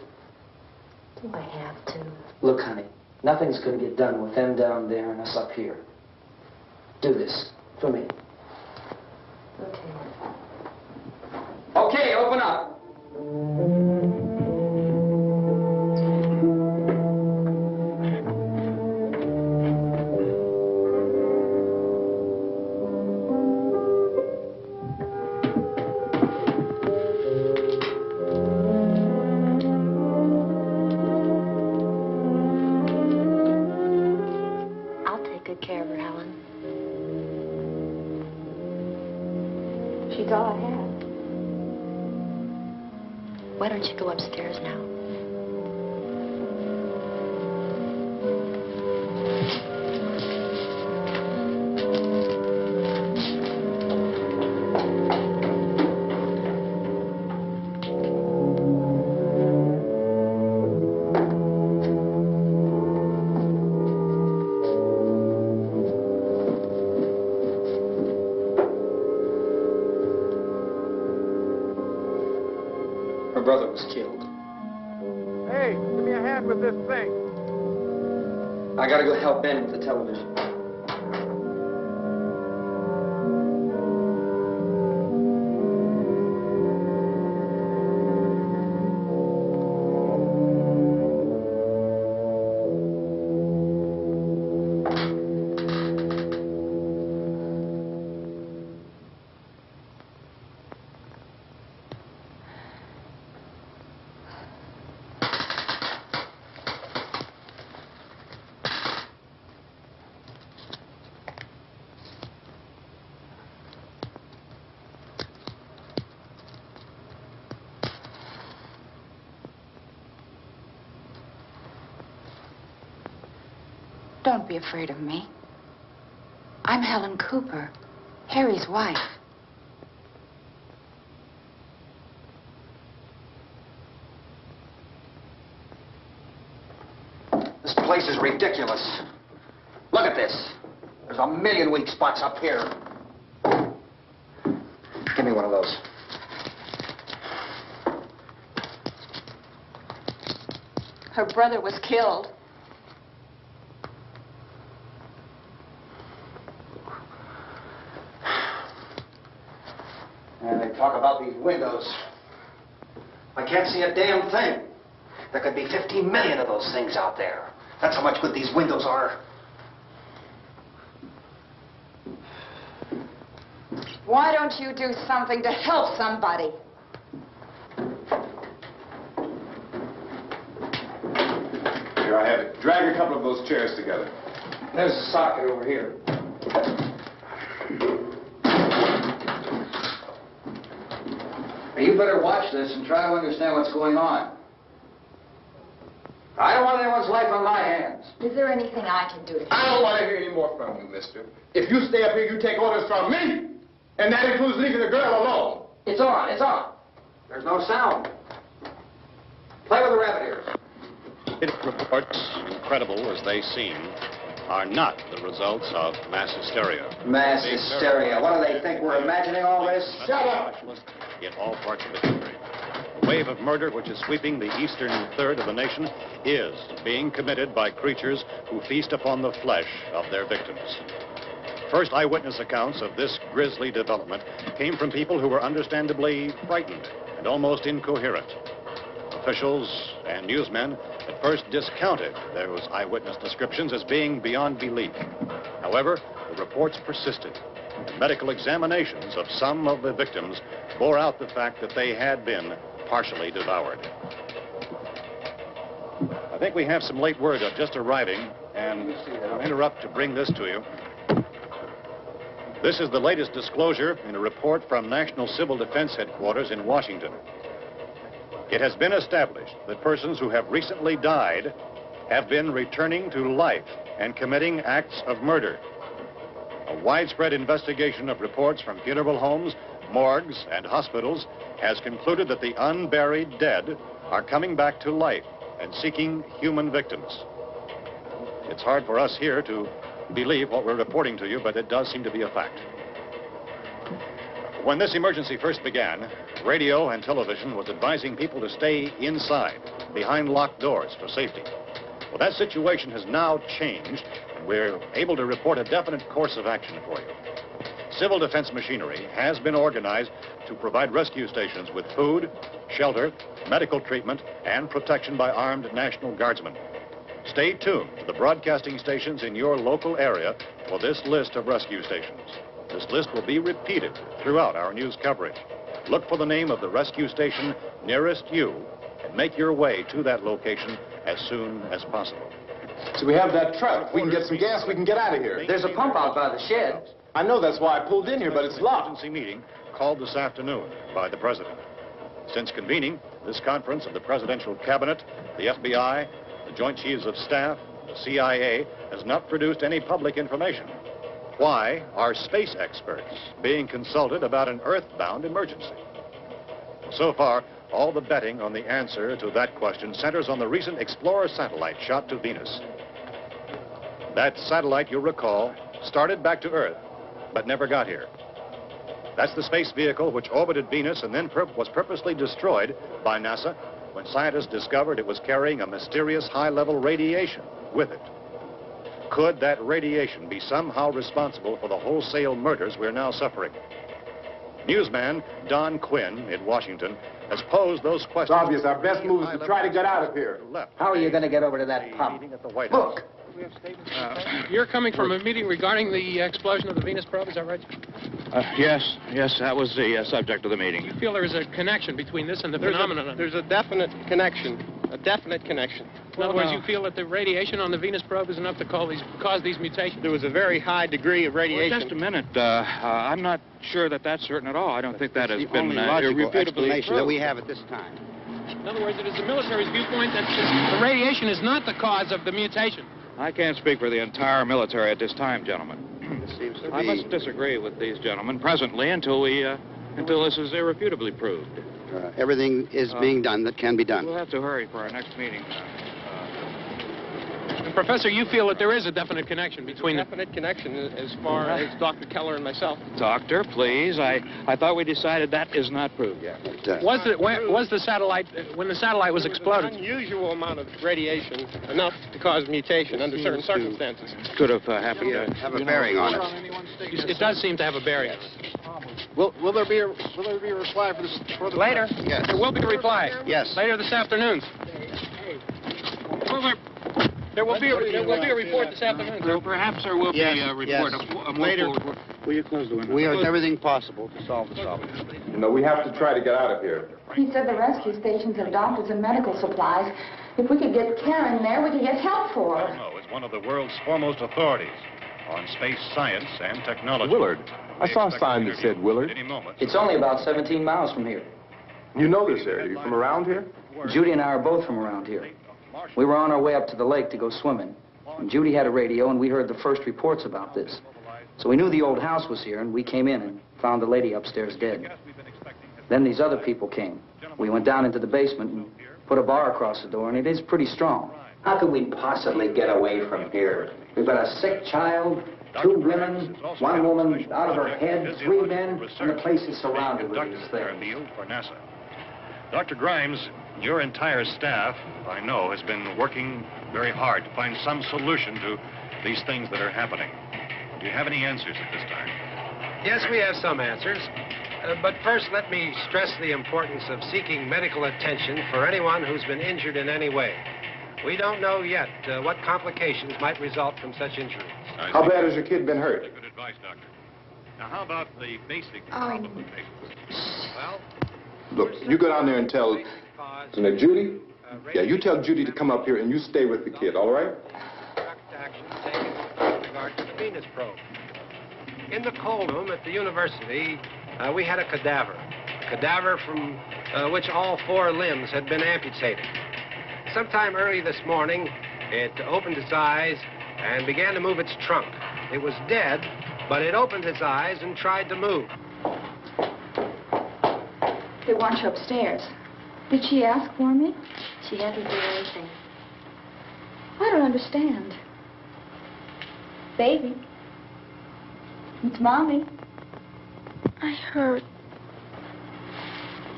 Do I have to? Look, honey, nothing's going to get done with them down there and us up here. Do this for me. Okay. Okay, open up. I'll take good care of her, Helen. She's all I have. Why don't you go upstairs now? Her brother was killed. Hey, give me a hand with this thing. I got to go help Ben with the television. Don't be afraid of me. I'm Helen Cooper, Harry's wife. This place is ridiculous. Look at this. There's a million weak spots up here. Give me one of those. Her brother was killed. And they talk about these windows. I can't see a damn thing. There could be 15 million of those things out there. That's how much good these windows are. Why don't you do something to help somebody? Here, I have it. Drag a couple of those chairs together. There's a socket over here. Now, you better watch this and try to understand what's going on. I don't want anyone's life on my hands. Is there anything I can do to I don't want to hear any more from you, mister. If you stay up here, you take orders from me. And that includes leaving the girl alone. It's on, it's on. There's no sound. Play with the rabbit ears. Reports, incredible as they seem, are not the results of mass hysteria. Mass hysteria. What do they think? We're imagining all this? Shut up! In all parts of the country. The wave of murder which is sweeping the eastern third of the nation is being committed by creatures who feast upon the flesh of their victims. First eyewitness accounts of this grisly development came from people who were understandably frightened and almost incoherent. Officials and newsmen at first discounted those eyewitness descriptions as being beyond belief. However, the reports persisted. And medical examinations of some of the victims bore out the fact that they had been partially devoured. I think we have some late word just arriving, and I'll interrupt to bring this to you. This is the latest disclosure in a report from National Civil Defense Headquarters in Washington. It has been established that persons who have recently died have been returning to life and committing acts of murder. A widespread investigation of reports from funeral homes, morgues, and hospitals has concluded that the unburied dead are coming back to life and seeking human victims. It's hard for us here to believe what we're reporting to you, but it does seem to be a fact. When this emergency first began, radio and television was advising people to stay inside, behind locked doors for safety. Well, that situation has now changed, and we're able to report a definite course of action for you. Civil defense machinery has been organized to provide rescue stations with food, shelter, medical treatment, and protection by armed National Guardsmen. Stay tuned to the broadcasting stations in your local area for this list of rescue stations. This list will be repeated throughout our news coverage. Look for the name of the rescue station nearest you and make your way to that location as soon as possible. So we have that truck. If we can get some gas, we can get out of here. There's a pump out by the shed. I know, that's why I pulled in here, but it's locked. Emergency meeting called this afternoon by the President. Since convening this conference of the Presidential Cabinet, the FBI, the Joint Chiefs of Staff, the CIA has not produced any public information. Why are space experts being consulted about an Earth-bound emergency? So far, all the betting on the answer to that question centers on the recent Explorer satellite shot to Venus. That satellite, you'll recall, started back to Earth, but never got here. That's the space vehicle which orbited Venus and then was purposely destroyed by NASA when scientists discovered it was carrying a mysterious high-level radiation with it. Could that radiation be somehow responsible for the wholesale murders we're now suffering? Newsman Don Quinn in Washington has posed those questions. It's obvious our best move is to try to get out of here. How are you going to get over to that pump? At the White House. Look! You're coming from a meeting regarding the explosion of the Venus probe, is that right? Yes, that was the subject of the meeting. You feel there is a connection between this and the phenomenon? There's a definite connection. In other words, you feel that the radiation on the Venus probe is enough to cause these mutations? There was a very high degree of radiation. Well, just a minute. I'm not sure that that's certain at all. I don't think that has been irrefutably explanation that we have at this time. In other words, it is the military's viewpoint that the radiation is not the cause of the mutation. I can't speak for the entire military at this time, gentlemen. I must disagree with these gentlemen presently until this is irrefutably proved. Everything is being done that can be done. We'll have to hurry for our next meeting. And Professor, you feel that there is a definite connection between them? Definite connection as far as Dr. Keller and myself. Doctor, please. I thought we decided that is not proved yet. Was the satellite, when the satellite was exploded? An unusual amount of radiation, enough to cause mutation under certain circumstances. Could have happened. Have a bearing on it. It does seem to have a bearing. Will there be a reply for the later? Yes. There will be a reply. Yes. Later this afternoon. There will be a report this afternoon. Well, perhaps there will be a report. Later. Will you close the window? We are everything possible to solve the problem. You know, we have to try to get out of here. He said the rescue stations have doctors and medical supplies. If we could get Karen there, we could get help for her. No, it's one of the world's foremost authorities on space science and technology. Willard. I saw a sign that said Willard. It's only about 17 miles from here. You know this area. You from around here? Judy and I are both from around here. We were on our way up to the lake to go swimming. And Judy had a radio, and we heard the first reports about this. So we knew the old house was here, and we came in and found the lady upstairs dead. Then these other people came. We went down into the basement and put a bar across the door, and it is pretty strong. How could we possibly get away from here? We've got a sick child, 2 women, 1 woman out of her head, 3 men, and the place is surrounded with these things. For NASA. Dr. Grimes, your entire staff, I know, has been working very hard to find some solution to these things that are happening. Do you have any answers at this time? Yes, we have some answers. But first, let me stress the importance of seeking medical attention for anyone who's been injured in any way. We don't know yet what complications might result from such injuries. How bad has your kid been hurt? Good advice, Doctor. Now, how about the basic problem of patients? Well, Look, you go down there and tell Judy. Yeah, you tell Judy to come up here and you stay with the kid, all right? Action taken with regard to the Venus probe. In the cold room at the university, we had a cadaver from which all 4 limbs had been amputated. Sometime early this morning, it opened its eyes and began to move its trunk. It was dead, but it opened its eyes and tried to move. They want you upstairs. Did she ask for me? She hadn't done anything. I don't understand. Baby. It's Mommy. I heard.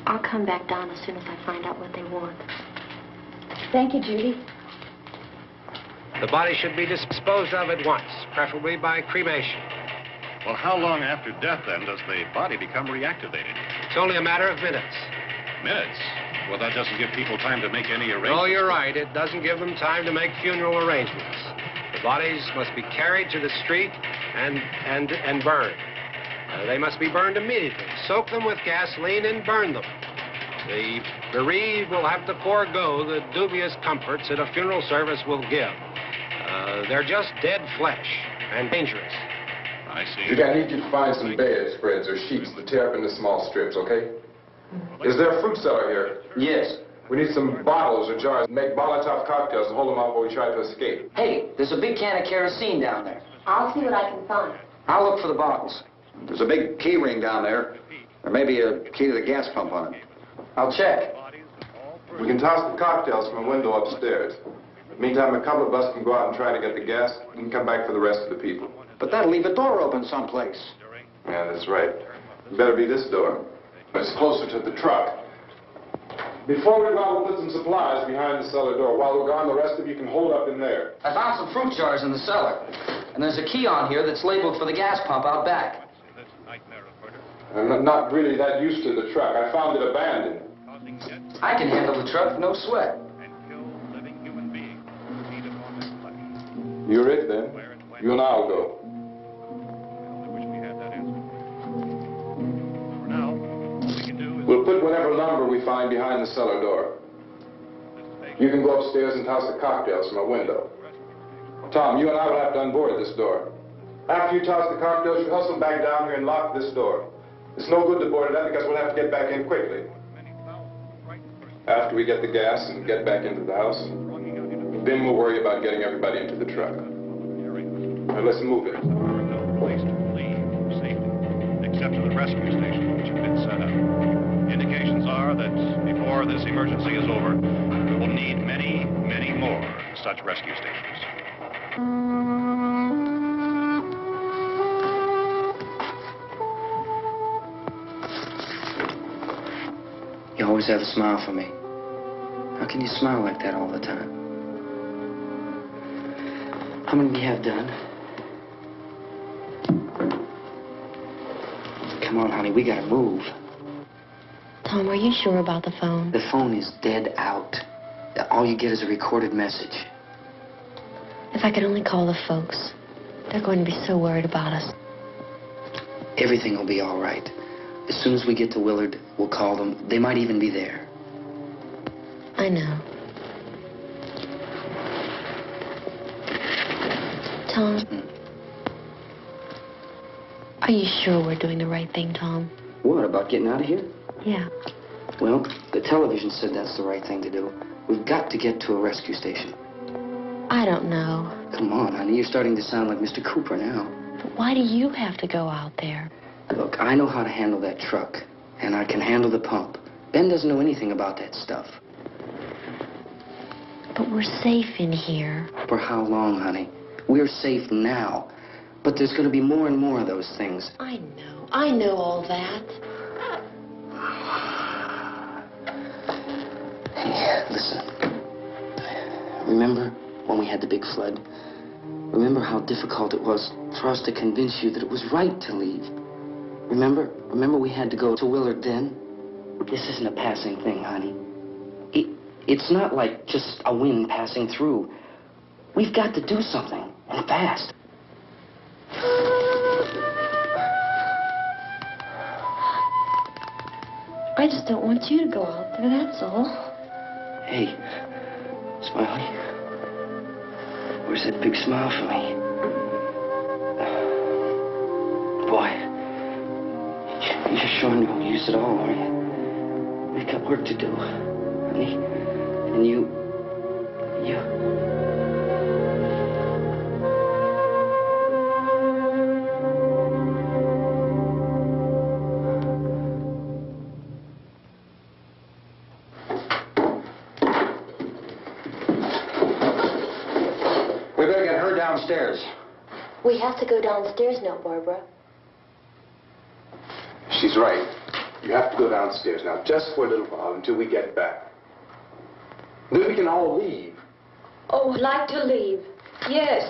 I'll come back down as soon as I find out what they want. Thank you, Judy. The body should be disposed of at once, preferably by cremation. Well, how long after death, then, does the body become reactivated? It's only a matter of minutes. Minutes? Well, that doesn't give people time to make any arrangements. Oh, you're right. It doesn't give them time to make funeral arrangements. The bodies must be carried to the street and burned. They must be burned immediately. Soak them with gasoline and burn them. The bereaved will have to forego the dubious comforts that a funeral service will give. They're just dead flesh and dangerous. I see. Judy, I need you to find some bedspreads or sheets to tear up into small strips, okay? Is there a fruit cellar here? Yes. We need some bottles or jars to make Molotov cocktails and hold them out while we try to escape. Hey, there's a big can of kerosene down there. I'll see what I can find. I'll look for the bottles. There's a big key ring down there. There may be a key to the gas pump on it. I'll check. We can toss the cocktails from a window upstairs. Meantime, a couple of us can go out and try to get the gas and come back for the rest of the people. But that'll leave a door open someplace. Yeah, that's right. It better be this door. It's closer to the truck. Before we go out, we'll put some supplies behind the cellar door. While we're gone, the rest of you can hold up in there. I found some fruit jars in the cellar. And there's a key on here that's labeled for the gas pump out back. I'm not really that used to the truck. I found it abandoned. I can handle the truck, no sweat. You're it, then. You and I'll go. We'll put whatever lumber we find behind the cellar door. You can go upstairs and toss the cocktails from a window. Tom, you and I will have to unboard this door. After you toss the cocktails, you hustle back down here and lock this door. It's no good to board it up because we'll have to get back in quickly. After we get the gas and get back into the house, then we'll worry about getting everybody into the truck. Now let's move it. Place to leave safely, except to the rescue station, which has been set up. Indications are that before this emergency is over, we will need many, many more such rescue stations. You always have a smile for me. How can you smile like that all the time? How many do you have done? Come on, honey, we gotta move. Tom, are you sure about the phone? The phone is dead out. All you get is a recorded message. If I could only call the folks. They're going to be so worried about us. Everything will be all right. As soon as we get to Willard, we'll call them. They might even be there. I know. Tom? Are you sure we're doing the right thing, Tom? What, about getting out of here? Yeah. Well, the television said that's the right thing to do. We've got to get to a rescue station. I don't know. Come on, honey. You're starting to sound like Mr. Cooper now. But why do you have to go out there? Look, I know how to handle that truck, and I can handle the pump. Ben doesn't know anything about that stuff. But we're safe in here. For how long, honey? We're safe now. But there's going to be more and more of those things. I know. I know all that. Hey, listen. Remember when we had the big flood? Remember how difficult it was for us to convince you that it was right to leave? Remember we had to go to Willard then? This isn't a passing thing, honey. It's not like just a wind passing through. We've got to do something, and fast. I just don't want you to go out there, that's all. Hey, Smiley. Where's that big smile for me? Boy, you're showing no use at all, are you? We've got work to do, honey. And you... We better get her downstairs. We have to go downstairs now, Barbara. She's right. You have to go downstairs now, just for a little while, until we get back. Then we can all leave. Oh, I'd like to leave. Yes.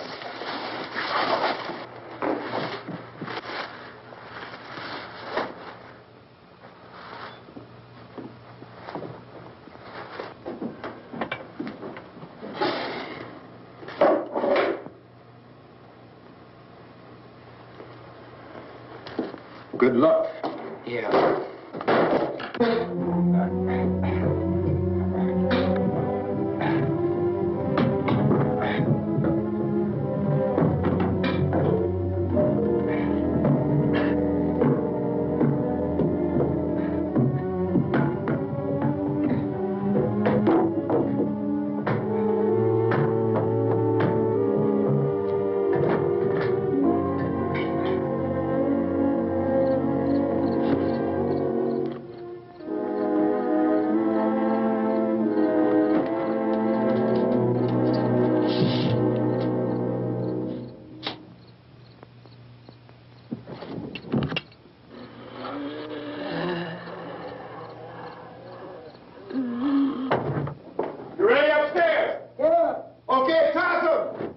Good luck. Yeah. You ready upstairs? Yeah. Okay, toss 'em.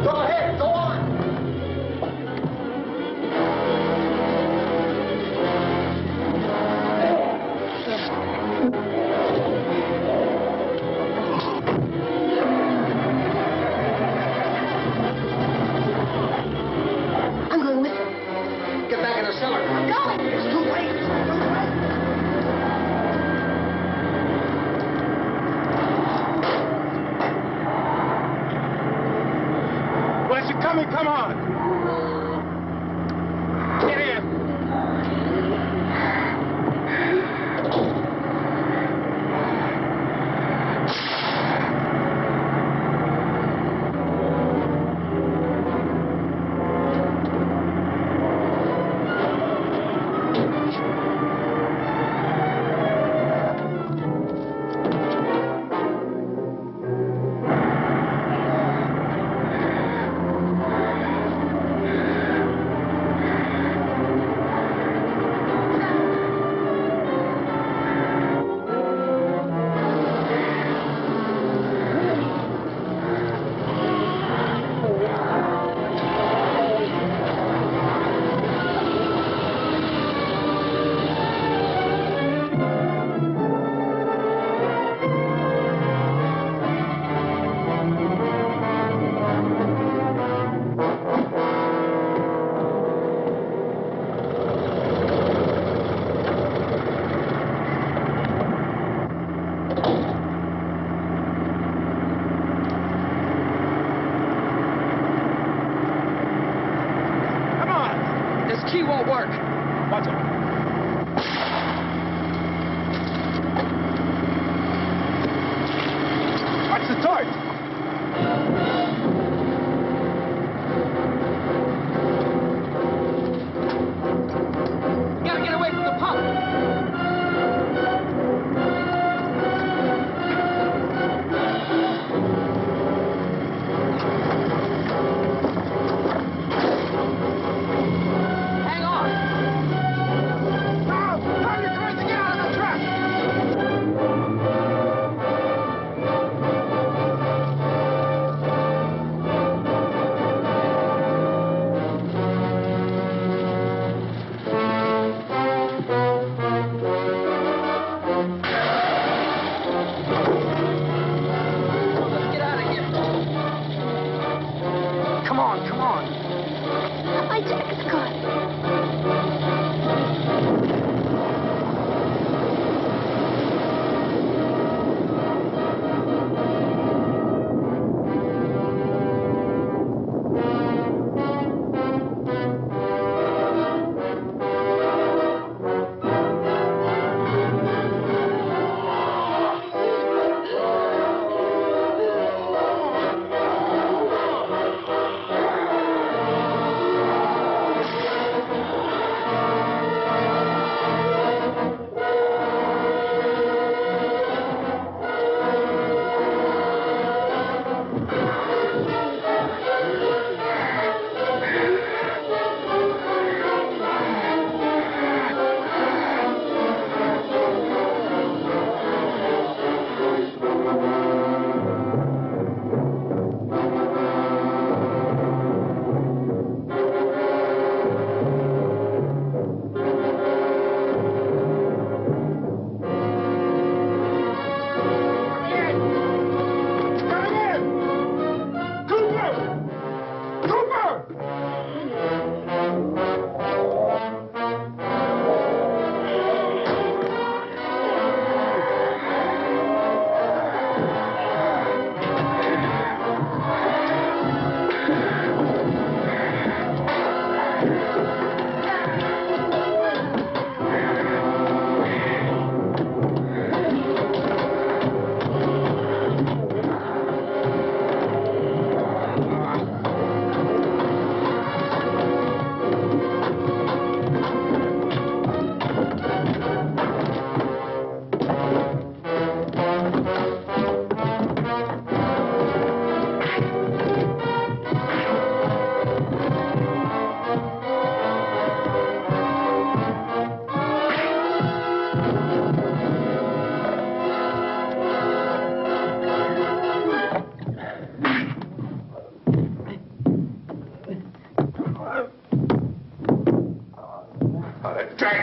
Go ahead, go on. I'm going with them. Get back in the cellar. I'm going. It's too late. Where's she coming? Come on. Get in.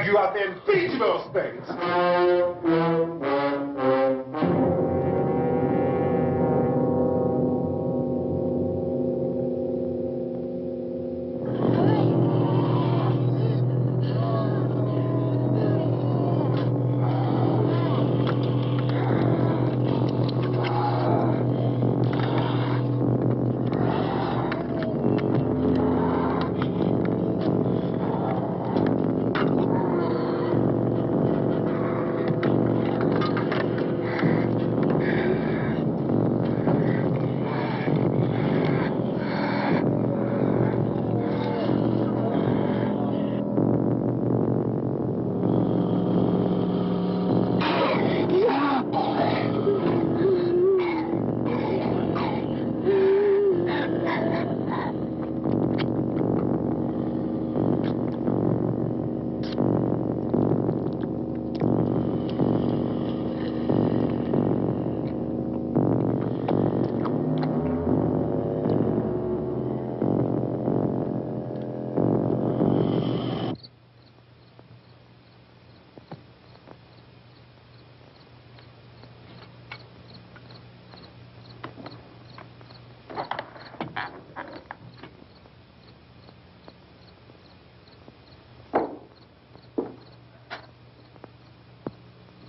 you out there and feed you those things.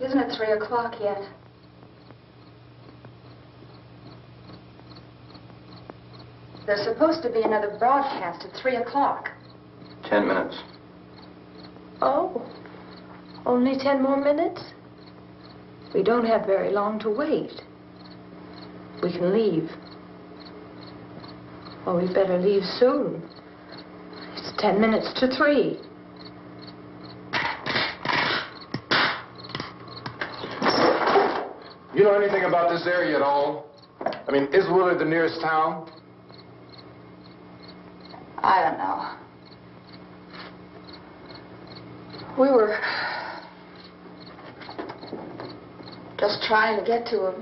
Isn't it 3 o'clock yet? There's supposed to be another broadcast at 3 o'clock. 10 minutes. Oh, only 10 more minutes? We don't have very long to wait. We can leave. Well, we better leave soon. It's 10 minutes to 3. You know anything about this area at all? I mean, is Willard the nearest town? I don't know. We were just trying to get to a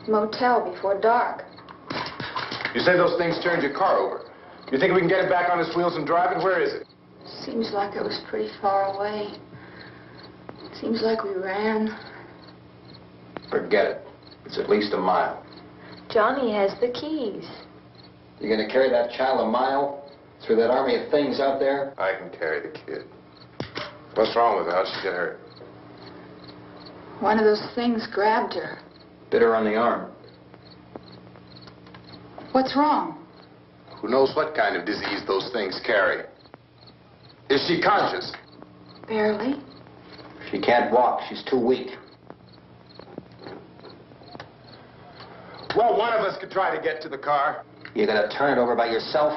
motel before dark. You say those things turned your car over. You think we can get it back on its wheels and drive it? Where is it? Seems like it was pretty far away. Seems like we ran. Forget it. It's at least a mile. Johnny has the keys. You gonna carry that child a mile through that army of things out there? I can carry the kid. What's wrong with her? How'd she get hurt? One of those things grabbed her. Bit her on the arm. What's wrong? Who knows what kind of disease those things carry? Is she conscious? Barely. She can't walk. She's too weak. Well, one of us could try to get to the car. You gonna turn it over by yourself?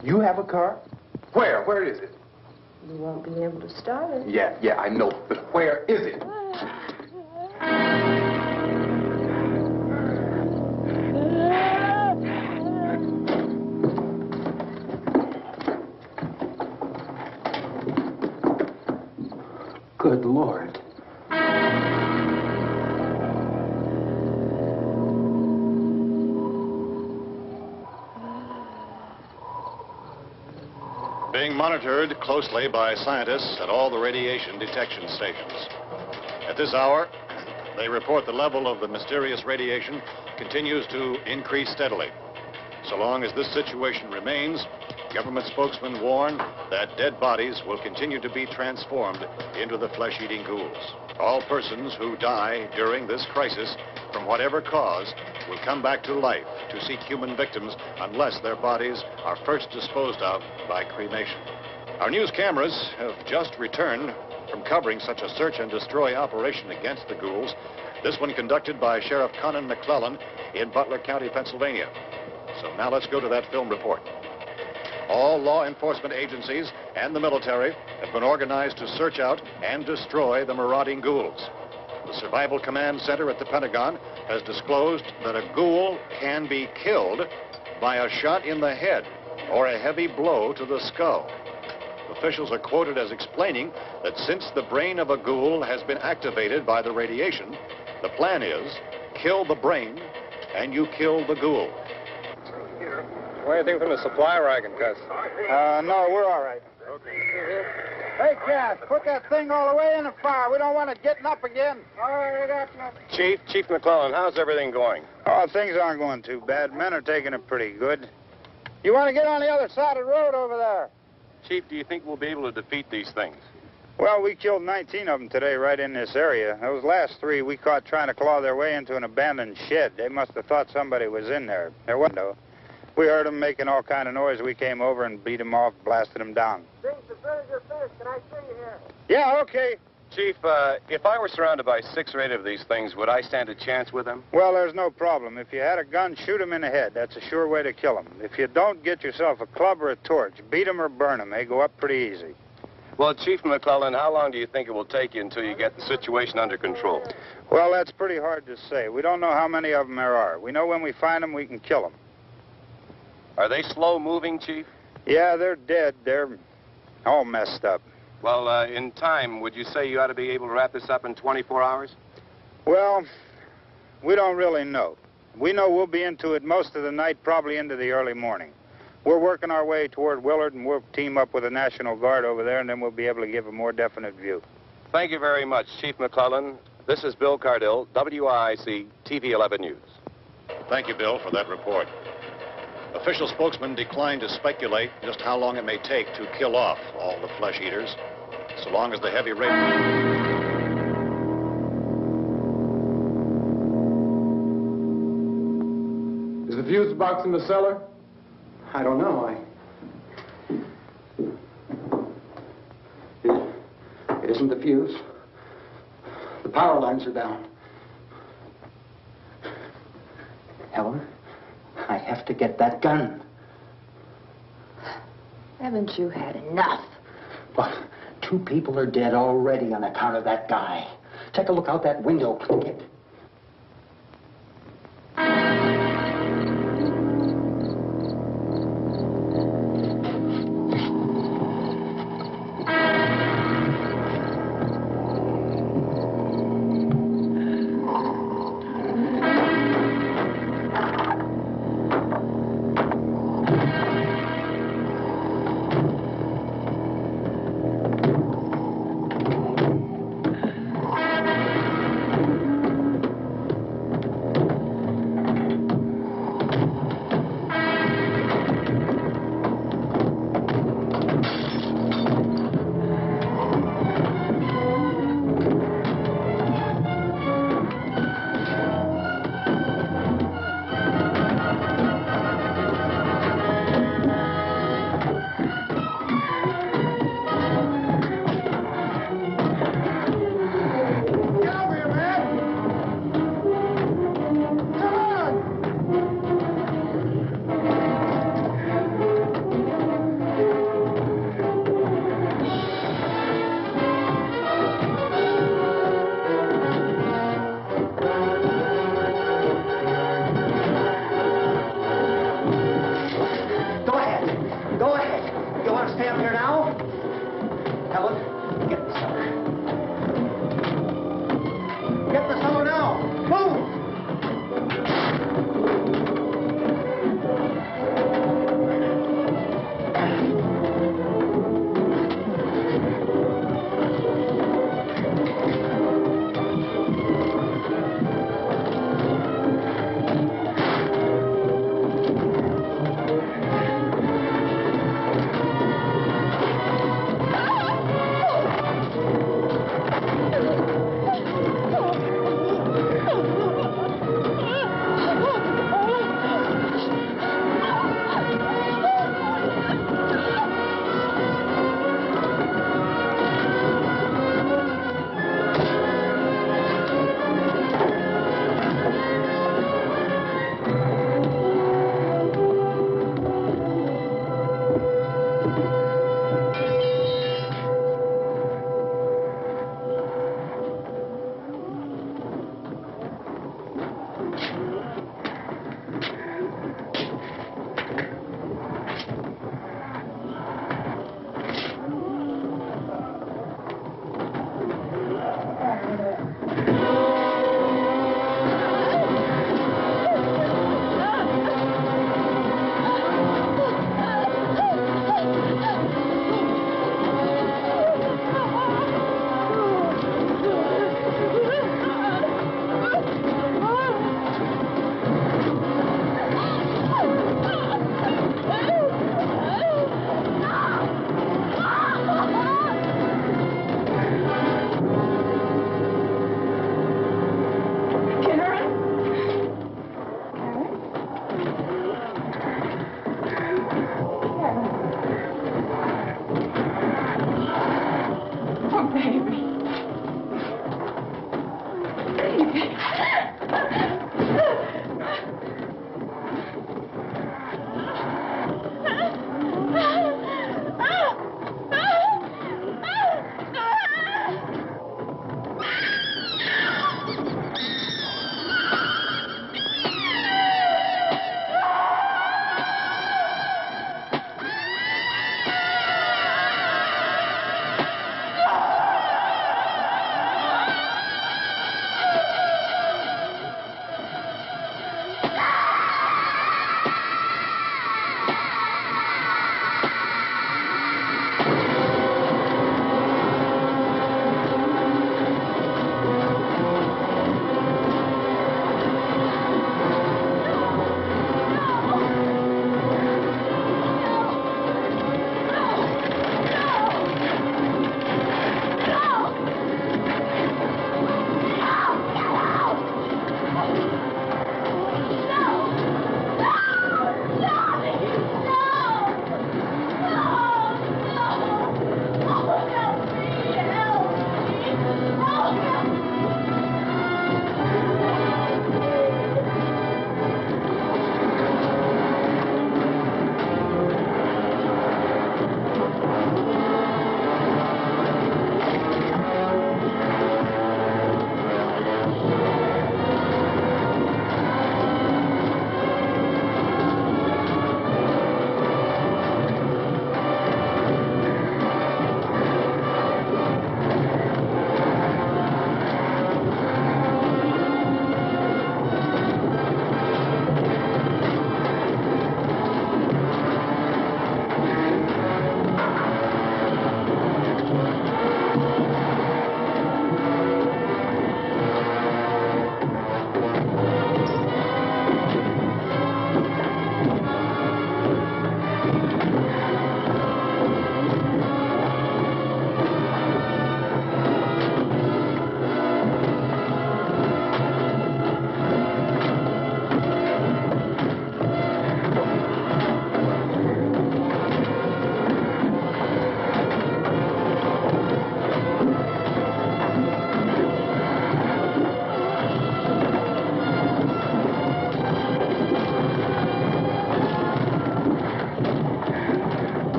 You have a car? Where? Where is it? You won't be able to start it. Yeah, I know. But where is it? Good Lord. Being monitored closely by scientists at all the radiation detection stations. At this hour, they report the level of the mysterious radiation continues to increase steadily. So long as this situation remains, government spokesmen warn that dead bodies will continue to be transformed into the flesh-eating ghouls. All persons who die during this crisis, from whatever cause, will come back to life to seek human victims unless their bodies are first disposed of by cremation. Our news cameras have just returned from covering such a search and destroy operation against the ghouls, this one conducted by Sheriff Conan McClellan in Butler County, Pennsylvania. So now let's go to that film report. All law enforcement agencies and the military have been organized to search out and destroy the marauding ghouls. The Survival Command Center at the Pentagon has disclosed that a ghoul can be killed by a shot in the head or a heavy blow to the skull. Officials are quoted as explaining that since the brain of a ghoul has been activated by the radiation, the plan is kill the brain and you kill the ghoul. What do you think from the supply wagon, Cuz? No, we're all right. Hey, Cass, put that thing all the way in the fire. We don't want it getting up again. All right, I got you. Chief McClellan, how's everything going? Oh, things aren't going too bad. Men are taking it pretty good. You want to get on the other side of the road over there? Chief, do you think we'll be able to defeat these things? Well, we killed 19 of them today right in this area. Those last 3 we caught trying to claw their way into an abandoned shed. They must have thought somebody was in there. There wasn't, though. We heard them making all kind of noise. We came over and beat them off, blasted them down. Things as good as you're finished. Can I see you here? Yeah, okay. Chief, if I were surrounded by 6 or 8 of these things, would I stand a chance with them? Well, there's no problem. If you had a gun, shoot them in the head. That's a sure way to kill them. If you don't, get yourself a club or a torch. Beat them or burn them. They go up pretty easy. Well, Chief McClellan, how long do you think it will take you until you get the situation under control? Well, that's pretty hard to say. We don't know how many of them there are. We know when we find them, we can kill them. Are they slow-moving, Chief? Yeah, they're dead. They're all messed up. Well, in time, would you say you ought to be able to wrap this up in 24 hours? Well, we don't really know. We know we'll be into it most of the night, probably into the early morning. We're working our way toward Willard, and we'll team up with the National Guard over there, and then we'll be able to give a more definite view. Thank you very much, Chief McClellan. This is Bill Cardill, WIC TV 11 News. Thank you, Bill, for that report. Official spokesman declined to speculate just how long it may take to kill off all the flesh eaters, so long as the heavy rain... Is the fuse box in the cellar? I don't know. It isn't the fuse. The power lines are down. Helen, I have to get that gun. Haven't you had enough? But 2 people are dead already on account of that guy. Take a look out that window, click it.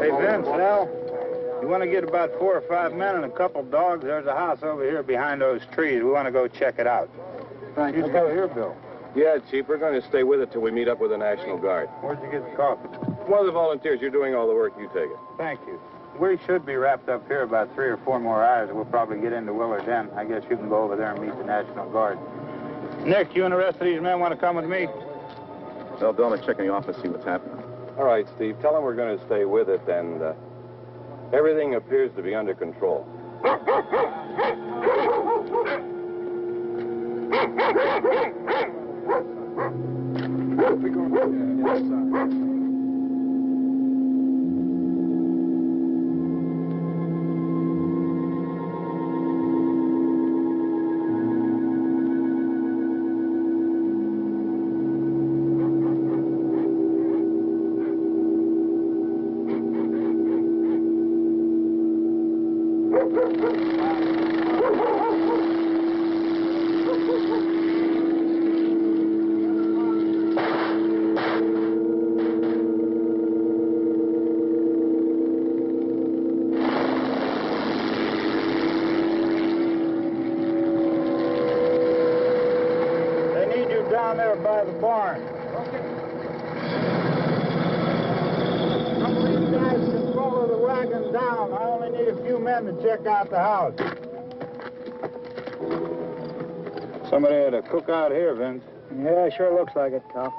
Hey, Vince, Al, you want to get about 4 or 5 men and a couple dogs? There's a house over here behind those trees. We want to go check it out. Thank you. You go here, Bill. Yeah, Chief, we're going to stay with it till we meet up with the National Guard. Where'd you get the coffee? One of the volunteers, you're doing all the work, you take it. Thank you. We should be wrapped up here about 3 or 4 more hours. We'll probably get into Willard's End. I guess you can go over there and meet the National Guard. Nick, you and the rest of these men want to come with me? Well, Bill, let's check in the office, see what's happening. All right, Steve, tell them we're going to stay with it, and everything appears to be under control. We're going to the inside. Down there by the barn. Some of these guys can follow the wagon down. I only need a few men to check out the house. Somebody had a cookout here, Vince. Yeah, sure looks like it, Cal.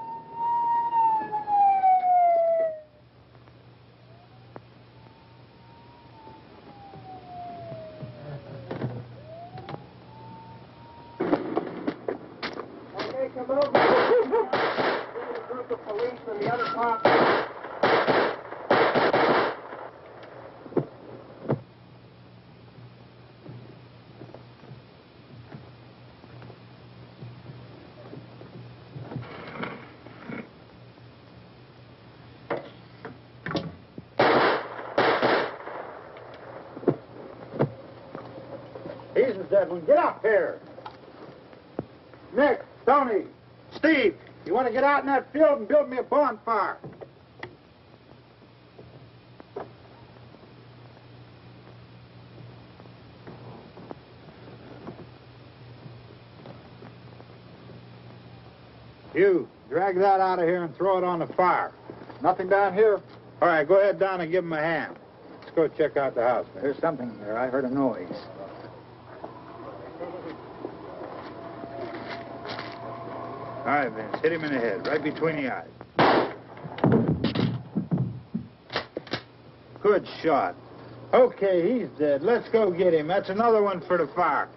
He's the dead one. Get up here. Nick, Tony, Steve, you want to get out in that field and build me a bonfire? You, drag that out of here and throw it on the fire. Nothing down here? All right, go ahead down and give him a hand. Let's go check out the house. There's something there. I heard a noise. All right, Vince, hit him in the head, right between the eyes. Good shot. Okay, he's dead. Let's go get him. That's another one for the fire.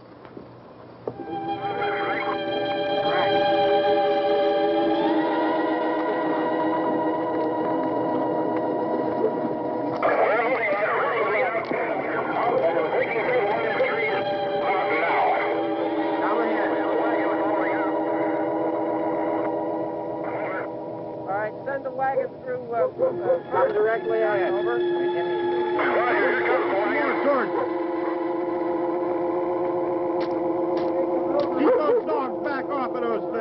Send the wagon through directly ahead. Over. Keep those dogs back off of those